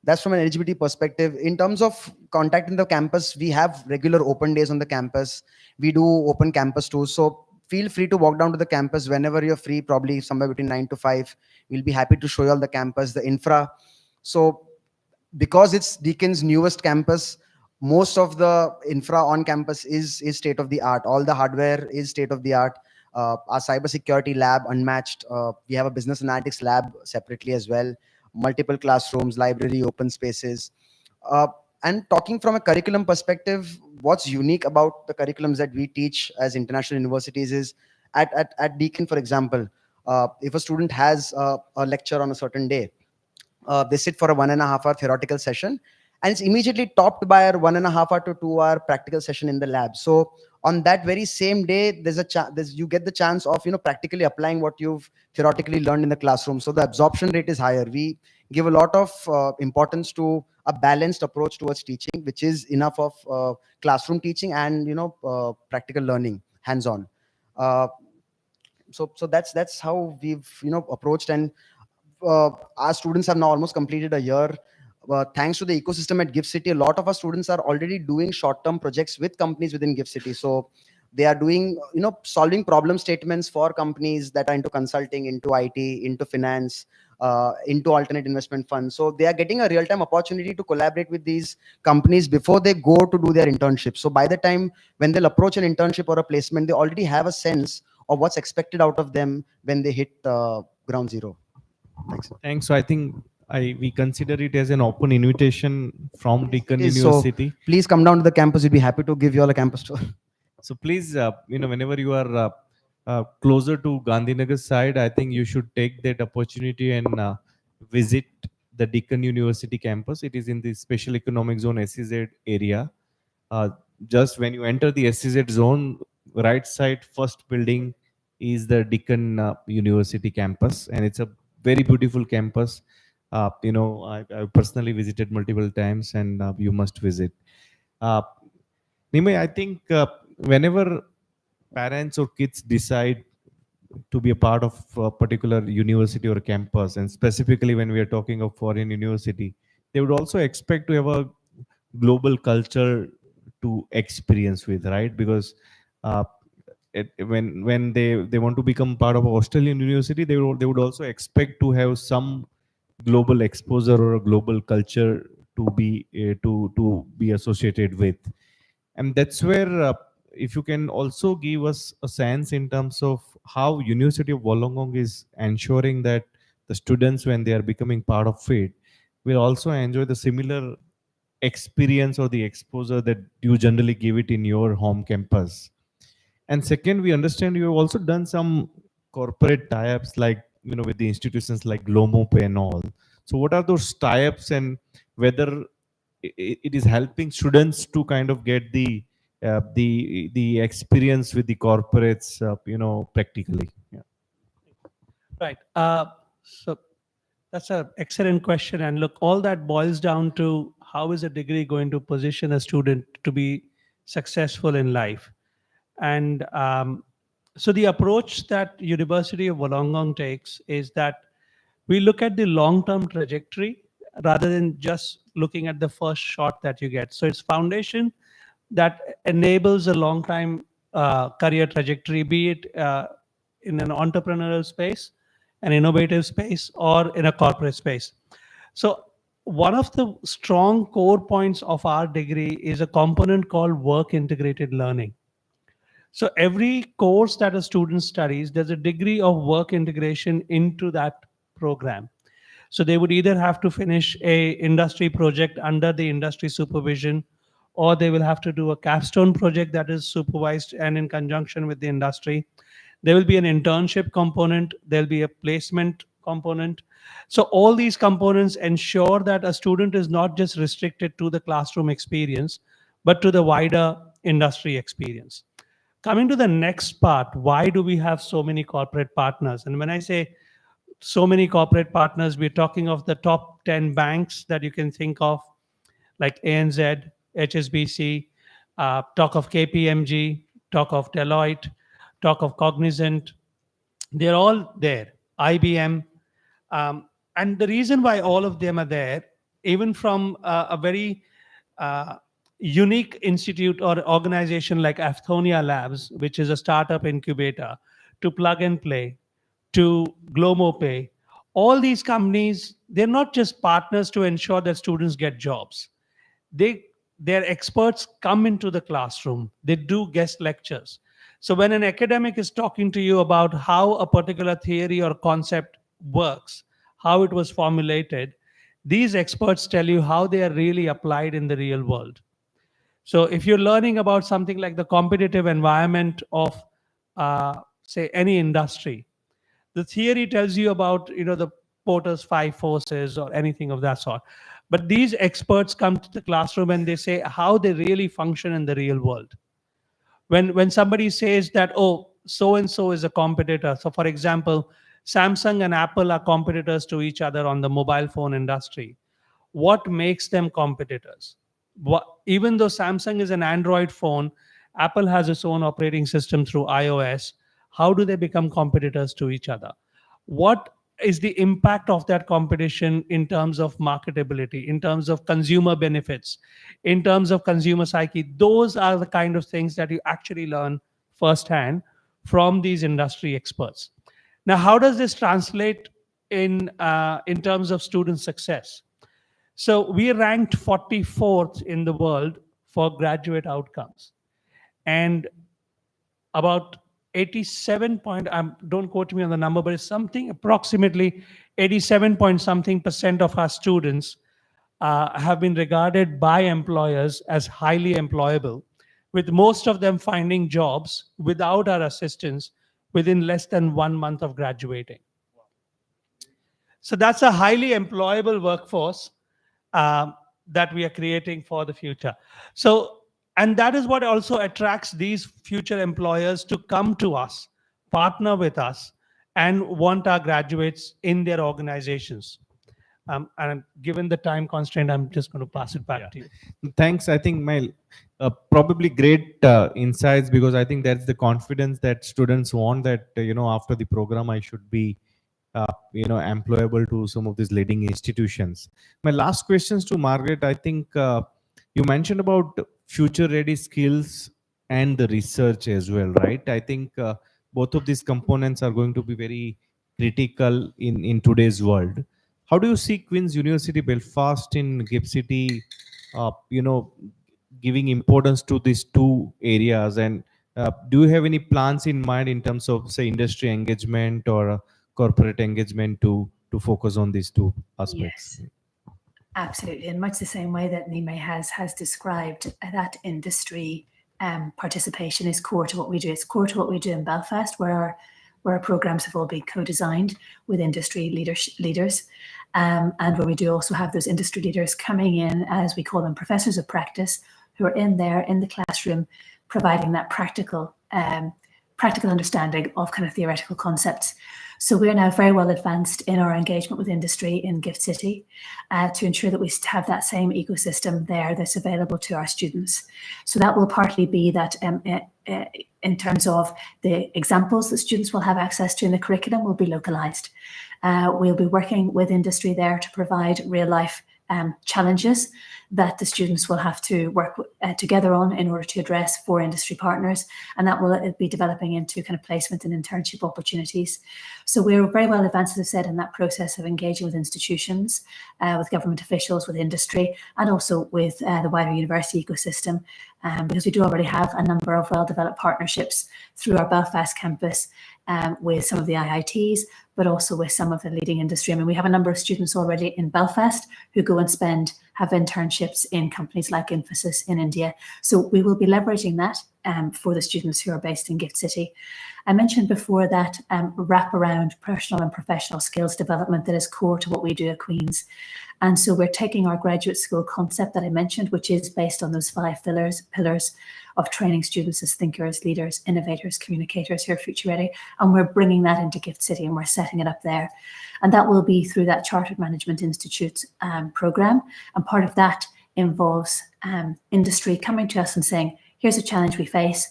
That's from an eligibility perspective. In terms of contacting the campus, we have regular open days on the campus. We do open campus tours. So feel free to walk down to the campus whenever you're free, probably somewhere between 9 to 5. We'll be happy to show you all the campus, the infra. So because it's Deakin's newest campus, most of the infra on campus is state of the art. All the hardware is state of the art. Our cybersecurity lab, unmatched. We have a business analytics lab separately as well. Multiple classrooms, library, open spaces. And talking from a curriculum perspective, what's unique about the curriculums that we teach as international universities is at Deakin, for example, if a student has a lecture on a certain day, they sit for a 1.5 hour theoretical session, and it's immediately topped by a 1.5 hour to 2 hour practical session in the lab. So on that very same day, you get the chance of practically applying what you've theoretically learned in the classroom. So the absorption rate is higher. We give a lot of importance to a balanced approach towards teaching, which is enough of classroom teaching and practical learning, hands-on. So that's how we've approached, and our students have now almost completed a year. Thanks to the ecosystem at GIFT City, a lot of our students are already doing short-term projects with companies within GIFT City. So they are doing, solving problem statements for companies that are into consulting, into IT, into finance. into alternate investment funds. So they are getting a real-time opportunity to collaborate with these companies before they go to do their internship. So by the time when they'll approach an internship or a placement, they already have a sense of what's expected out of them when they hit ground zero. Thanks. Thanks. So I think we consider it as an open invitation from Deakin It is. University. So please come down to the campus. We'd be happy to give you all a campus tour. So please, whenever you are closer to Gandhinagar side, I think you should take that opportunity and visit the Deakin University campus. It is in the Special Economic Zone SEZ area. Just when you enter the SEZ zone, right side first building is the Deakin University campus, and it's a very beautiful campus. I personally visited multiple times, and you must visit. Nimai, I think whenever parents or kids decide to be a part of a particular university or campus, and specifically when we are talking of foreign university, they would also expect to have a global culture to experience with, right? Because when they want to become part of Australian university, they would also expect to have some global exposure or a global culture to be associated with. And that's where if you can also give us a sense in terms of how University of Wollongong is ensuring that the students, when they are becoming part of it, will also enjoy the similar experience or the exposure that you generally give it in your home campus. And second, we understand you have also done some corporate tie-ups, like with the institutions like Glomopay and all. So what are those tie-ups, and whether it is helping students to kind of get the experience with the corporates, practically? Yeah. Right. So that's an excellent question. And look, all that boils down to how is a degree going to position a student to be successful in life? And so the approach that University of Wollongong takes is that we look at the long-term trajectory rather than just looking at the first shot that you get. So it's foundation that enables a long-time career trajectory, be it in an entrepreneurial space, an innovative space, or in a corporate space. So one of the strong core points of our degree is a component called work integrated learning. So every course that a student studies, there's a degree of work integration into that program. So they would either have to finish a industry project under the industry supervision, or they will have to do a capstone project that is supervised and in conjunction with the industry. There will be an internship component, there'll be a placement component. So all these components ensure that a student is not just restricted to the classroom experience, but to the wider industry experience. Coming to the next part, why do we have so many corporate partners? And when I say so many corporate partners, we're talking of the top 10 banks that you can think of, like ANZ, HSBC, talk of KPMG, talk of Deloitte, talk of Cognizant. They're all there. IBM. And the reason why all of them are there, even from a very unique institute or organization like Aphthonia Labs, which is a startup incubator, to Plug and Play, to Glomopay, all these companies, they're not just partners to ensure that students get jobs. Their experts come into the classroom. They do guest lectures. So when an academic is talking to you about how a particular theory or concept works, how it was formulated, these experts tell you how they are really applied in the real world. So if you're learning about something like the competitive environment of, say, any industry, the theory tells you about, the Porter's 5 forces or anything of that sort. But these experts come to the classroom and they say how they really function in the real world. When somebody says that, oh, so and so is a competitor. So for example, Samsung and Apple are competitors to each other on the mobile phone industry. What makes them competitors? Even though Samsung is an Android phone, Apple has its own operating system through iOS. How do they become competitors to each other? What is the impact of that competition in terms of marketability, in terms of consumer benefits, in terms of consumer psyche? Those are the kind of things that you actually learn firsthand from these industry experts. Now, how does this translate in terms of student success. So we ranked 44th in the world for graduate outcomes, and about 87 point, don't quote me on the number, but it's something approximately 87 point something % of our students have been regarded by employers as highly employable, with most of them finding jobs without our assistance within less than 1 month of graduating. So that's a highly employable workforce that we are creating for the future. So, and that is what also attracts these future employers to come to us, partner with us, and want our graduates in their organizations. And given the time constraint, I'm just going to pass it back to you. Thanks. I think my probably great insights, because I think that's the confidence that students want, that after the program I should be employable to some of these leading institutions. My last questions to Margaret. I think you mentioned about future ready skills and the research as well, right? I think both of these components are going to be very critical in today's world. How do you see Queen's University Belfast in Gift City, giving importance to these two areas? And do you have any plans in mind in terms of, say, industry engagement or corporate engagement to focus on these two aspects? Yes, absolutely. In much the same way that Nime has described, that industry participation is core to what we do. It's core to what we do in Belfast, where our programs have all been co-designed with industry leaders. And where we do also have those industry leaders coming in, as we call them, professors of practice, who are in there in the classroom, providing that practical understanding of kind of theoretical concepts. So we're now very well advanced in our engagement with industry in Gift City to ensure that we have that same ecosystem there that's available to our students. So that will partly be that in terms of the examples that students will have access to in the curriculum will be localized. We'll be working with industry there to provide real life challenges that the students will have to work together on in order to address for industry partners, and that will be developing into kind of placement and internship opportunities. So we're very well advanced, as I said, in that process of engaging with institutions, with government officials, with industry, and also with the wider university ecosystem, because we do already have a number of well-developed partnerships through our Belfast campus with some of the IITs, but also with some of the leading industry. I mean, we have a number of students already in Belfast who go and have internships in companies like IFSC in India. So we will be leveraging that for the students who are based in Gift City. I mentioned before that wraparound personal and professional skills development that is core to what we do at Queen's. And so we're taking our graduate school concept that I mentioned, which is based on those 5 pillars of training students as thinkers, leaders, innovators, communicators who are future ready. And we're bringing that into Gift City and we're setting it up there. And that will be through that Chartered Management Institute program. And part of that involves industry coming to us and saying, here's a challenge we face,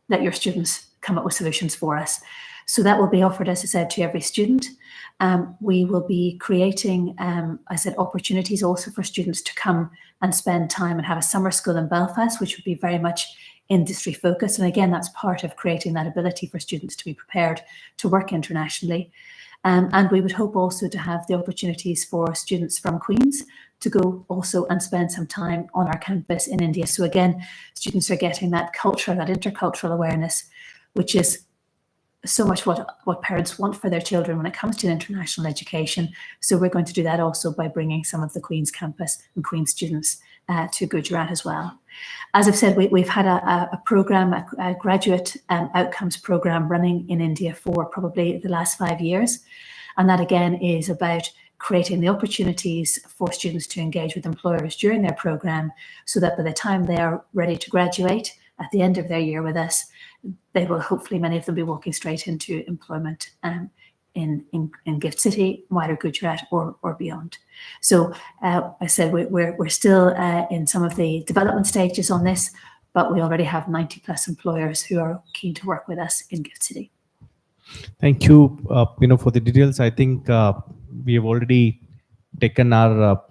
let your students come up with solutions for us. So that will be offered, as I said, to every student. We will be creating, I said, opportunities also for students to come and spend time and have a summer school in Belfast, which would be very much industry focused. And again, that's part of creating that ability for students to be prepared to work internationally. And we would hope also to have the opportunities for students from Queen's to go also and spend some time on our campus in India. So again, students are getting that cultural, that intercultural awareness, which is so much what parents want for their children when it comes to an international education. So we're going to do that also by bringing some of the Queen's campus and Queen's students to Gujarat as well. As I've said, we've had a program, a graduate outcomes program running in India for probably the last 5 years. And that again is about creating the opportunities for students to engage with employers during their program so that by the time they are ready to graduate at the end of their year with us, they will hopefully, many of them, be walking straight into employment in Gift City, wider Gujarat, or beyond. So I said we're still in some of the development stages on this, but we already have 90+ employers who are keen to work with us in Gift City. Thank you, for the details. I think we have already taken our,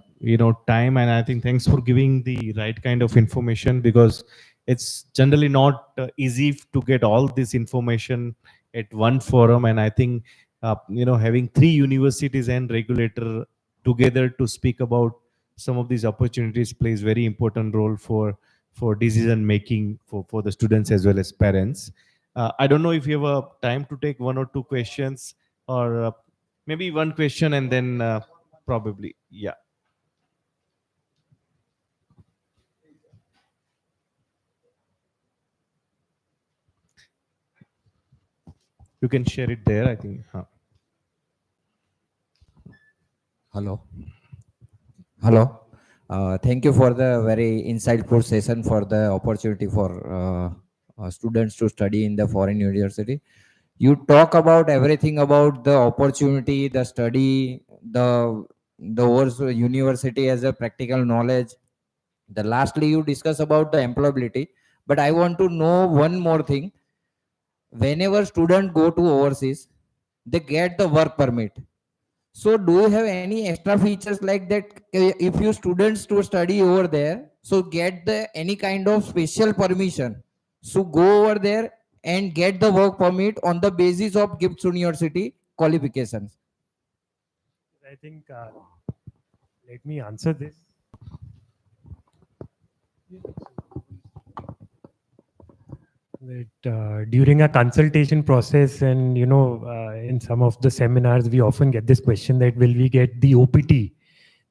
time, and I think thanks for giving the right kind of information, because it's generally not easy to get all this information at one forum. And I think having three universities and regulator together to speak about some of these opportunities plays very important role for decision making for the students as well as parents. I don't know if you have time to take one or two questions, or maybe one question and then probably, yeah. You can share it there, I think. Hello. Hello. Thank you for the very insightful session, for the opportunity for students to study in the foreign university. You talk about everything about the opportunity, the study, the whole university as a practical knowledge. The lastly, you discuss about the employability. But I want to know one more thing. Whenever students go to overseas, they get the work permit. So do you have any extra features like that, if you students to study over there, so get the any kind of special permission, so go over there and get the work permit on the basis of GIFT University qualifications? I think, let me answer this. That during a consultation process, and in some of the seminars, we often get this question that will we get the OPT,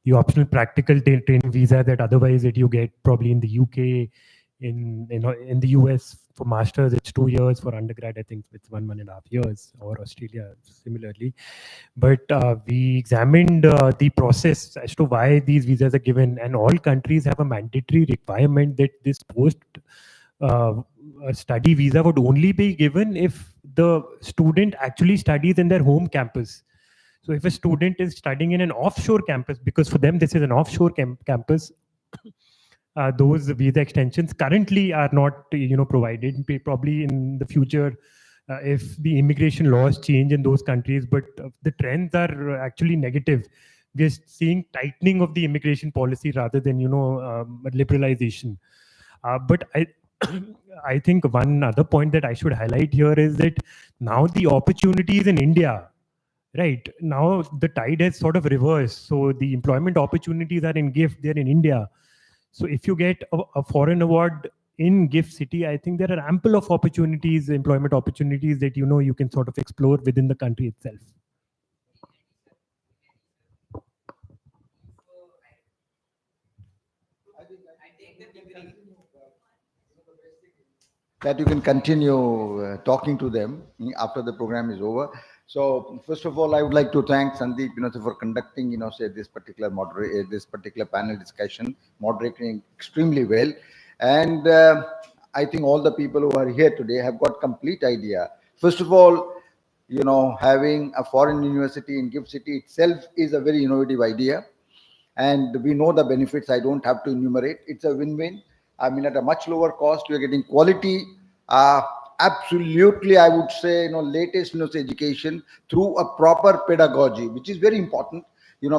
the optional practical training visa, that otherwise that you get probably in the UK, in the US for masters it's 2 years, for undergrad I think it's 1.5 years, or Australia similarly. But we examined the process as to why these visas are given, and all countries have a mandatory requirement that this post a study visa would only be given if the student actually studies in their home campus. So if a student is studying in an offshore campus, because for them this is an offshore campus, those visa extensions currently are not provided. Probably in the future, if the immigration laws change in those countries, but the trends are actually negative. We are seeing tightening of the immigration policy rather than liberalization. But I think one other point that I should highlight here is that now the opportunities in India, right now the tide has sort of reversed. So the employment opportunities are in GIFT, they're in India. So if you get a foreign award in GIFT City, I think there are ample of opportunities, employment opportunities that you can sort of explore within the country itself. That you can continue talking to them after the program is over. So first of all, I would like to thank Sandeep, for conducting, this particular this particular panel discussion, moderating extremely well. And I think all the people who are here today have got complete idea. First of all, having a foreign university in GIFT City itself is a very innovative idea. And we know the benefits. I don't have to enumerate. It's a win-win. I mean, at a much lower cost, you're getting quality. Absolutely, I would say, latest, education through a proper pedagogy, which is very important.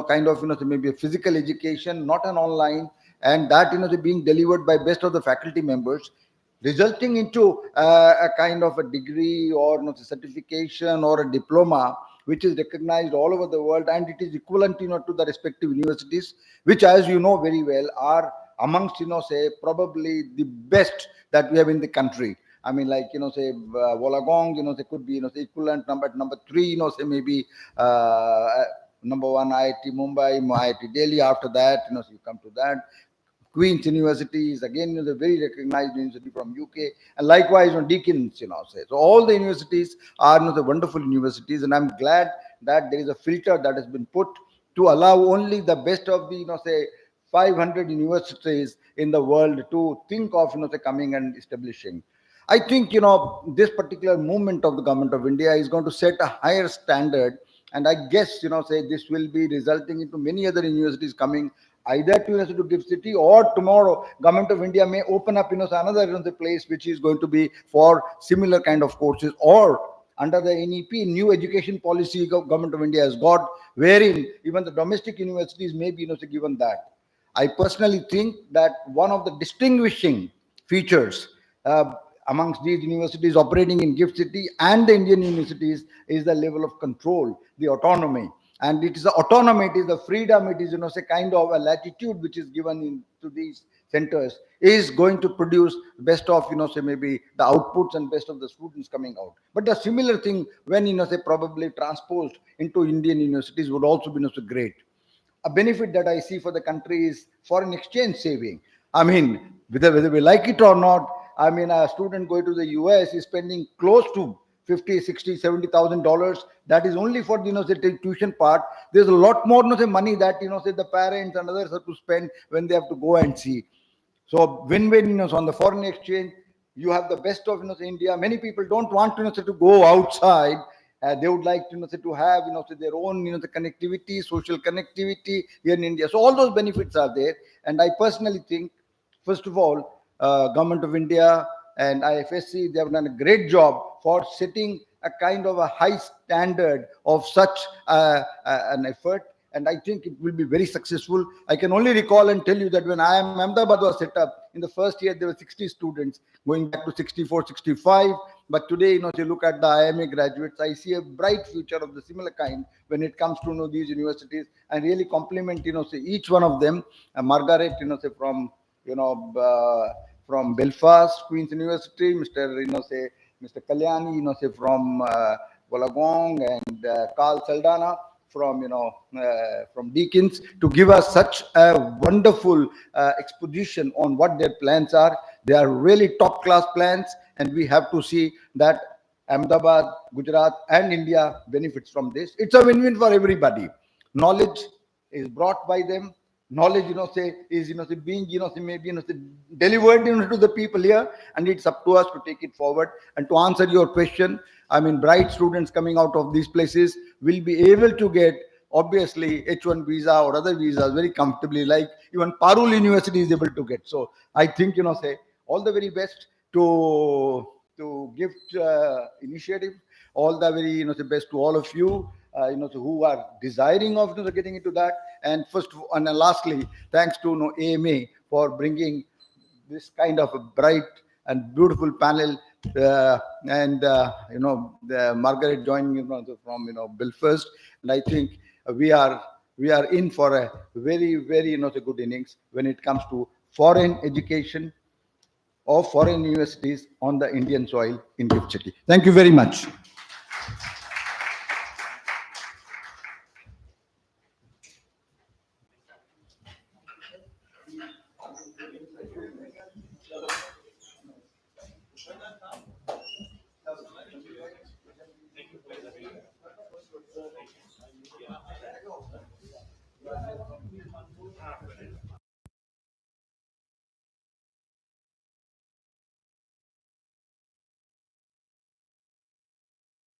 Kind of, maybe a physical education, not an online, and that, being delivered by best of the faculty members, resulting into a kind of a degree or certification or a diploma which is recognized all over the world, and it is equivalent to the respective universities, which, as you know very well, are amongst say probably the best that we have in the country. I mean, like say Wollongong, they could be say equivalent number 3, say maybe number 1 IIT Mumbai, IIT Delhi. After that, so you come to that. Queen's University is again the very recognized university from UK, and likewise Deakin's, say. So all the universities are the wonderful universities, and I'm glad that there is a filter that has been put to allow only the best of the say 500 universities in the world to think of say coming and establishing. I think this particular movement of the government of India is going to set a higher standard, and I guess say this will be resulting into many other universities coming either to GIFT City, or tomorrow government of India may open up another place which is going to be for similar kind of courses, or under the NEP, new education policy government of India has got, wherein even the domestic universities may be given that. I personally think that one of the distinguishing features amongst these universities operating in Gift City and the Indian universities is the level of control, the autonomy. And it is the autonomy, it is the freedom, it is, say, kind of a latitude which is given to these centers is going to produce best of, say, maybe the outputs and best of the students coming out. But a similar thing when, say, probably transposed into Indian universities would also be, great. A benefit that I see for the country is foreign exchange saving. I mean, whether we like it or not, I mean, a student going to the US is spending close to 50, 60, $70,000. That is only for, the tuition part. There's a lot more, say, money that, say, the parents and others have to spend when they have to go and see. So win-win, on the foreign exchange, you have the best of, India. Many people don't want, to go outside. They would like to, to have, their own, the connectivity, social connectivity here in India. So all those benefits are there. And I personally think, first of all, Government of India and IFSC, they have done a great job for setting a kind of a high standard of such an effort. And I think it will be very successful. I can only recall and tell you that when Ahmedabad was set up, in the first year, there were 60 students, going back to 64, 65. But today, if you look at the IMA graduates, I see a bright future of the similar kind when it comes to these universities, and really compliment, say, each one of them. Margaret, say, from Belfast, Queen's University, Mr. Kalyani, say, from Wollongong, and Carl Saldana from Deakins, to give us such a wonderful exposition on what their plans are. They are really top class plans, and we have to see that Ahmedabad, Gujarat, and India benefits from this. It's a win-win for everybody. Knowledge is brought by them. Knowledge, is, being, maybe, delivered, to the people here, and it's up to us to take it forward. And to answer your question, I mean, bright students coming out of these places will be able to get, obviously, H1 visa or other visas very comfortably, like even Parul University is able to get. So I think, say, all the very best to Gift initiative. All the very, the best to all of you, who are desiring of getting into that. And first and lastly, thanks to AMA for bringing this kind of a bright and beautiful panel. And Margaret joining from Belfast, and I think we are in for a very, very good innings when it comes to foreign education of foreign universities on the Indian soil in Gift City. Thank you very much.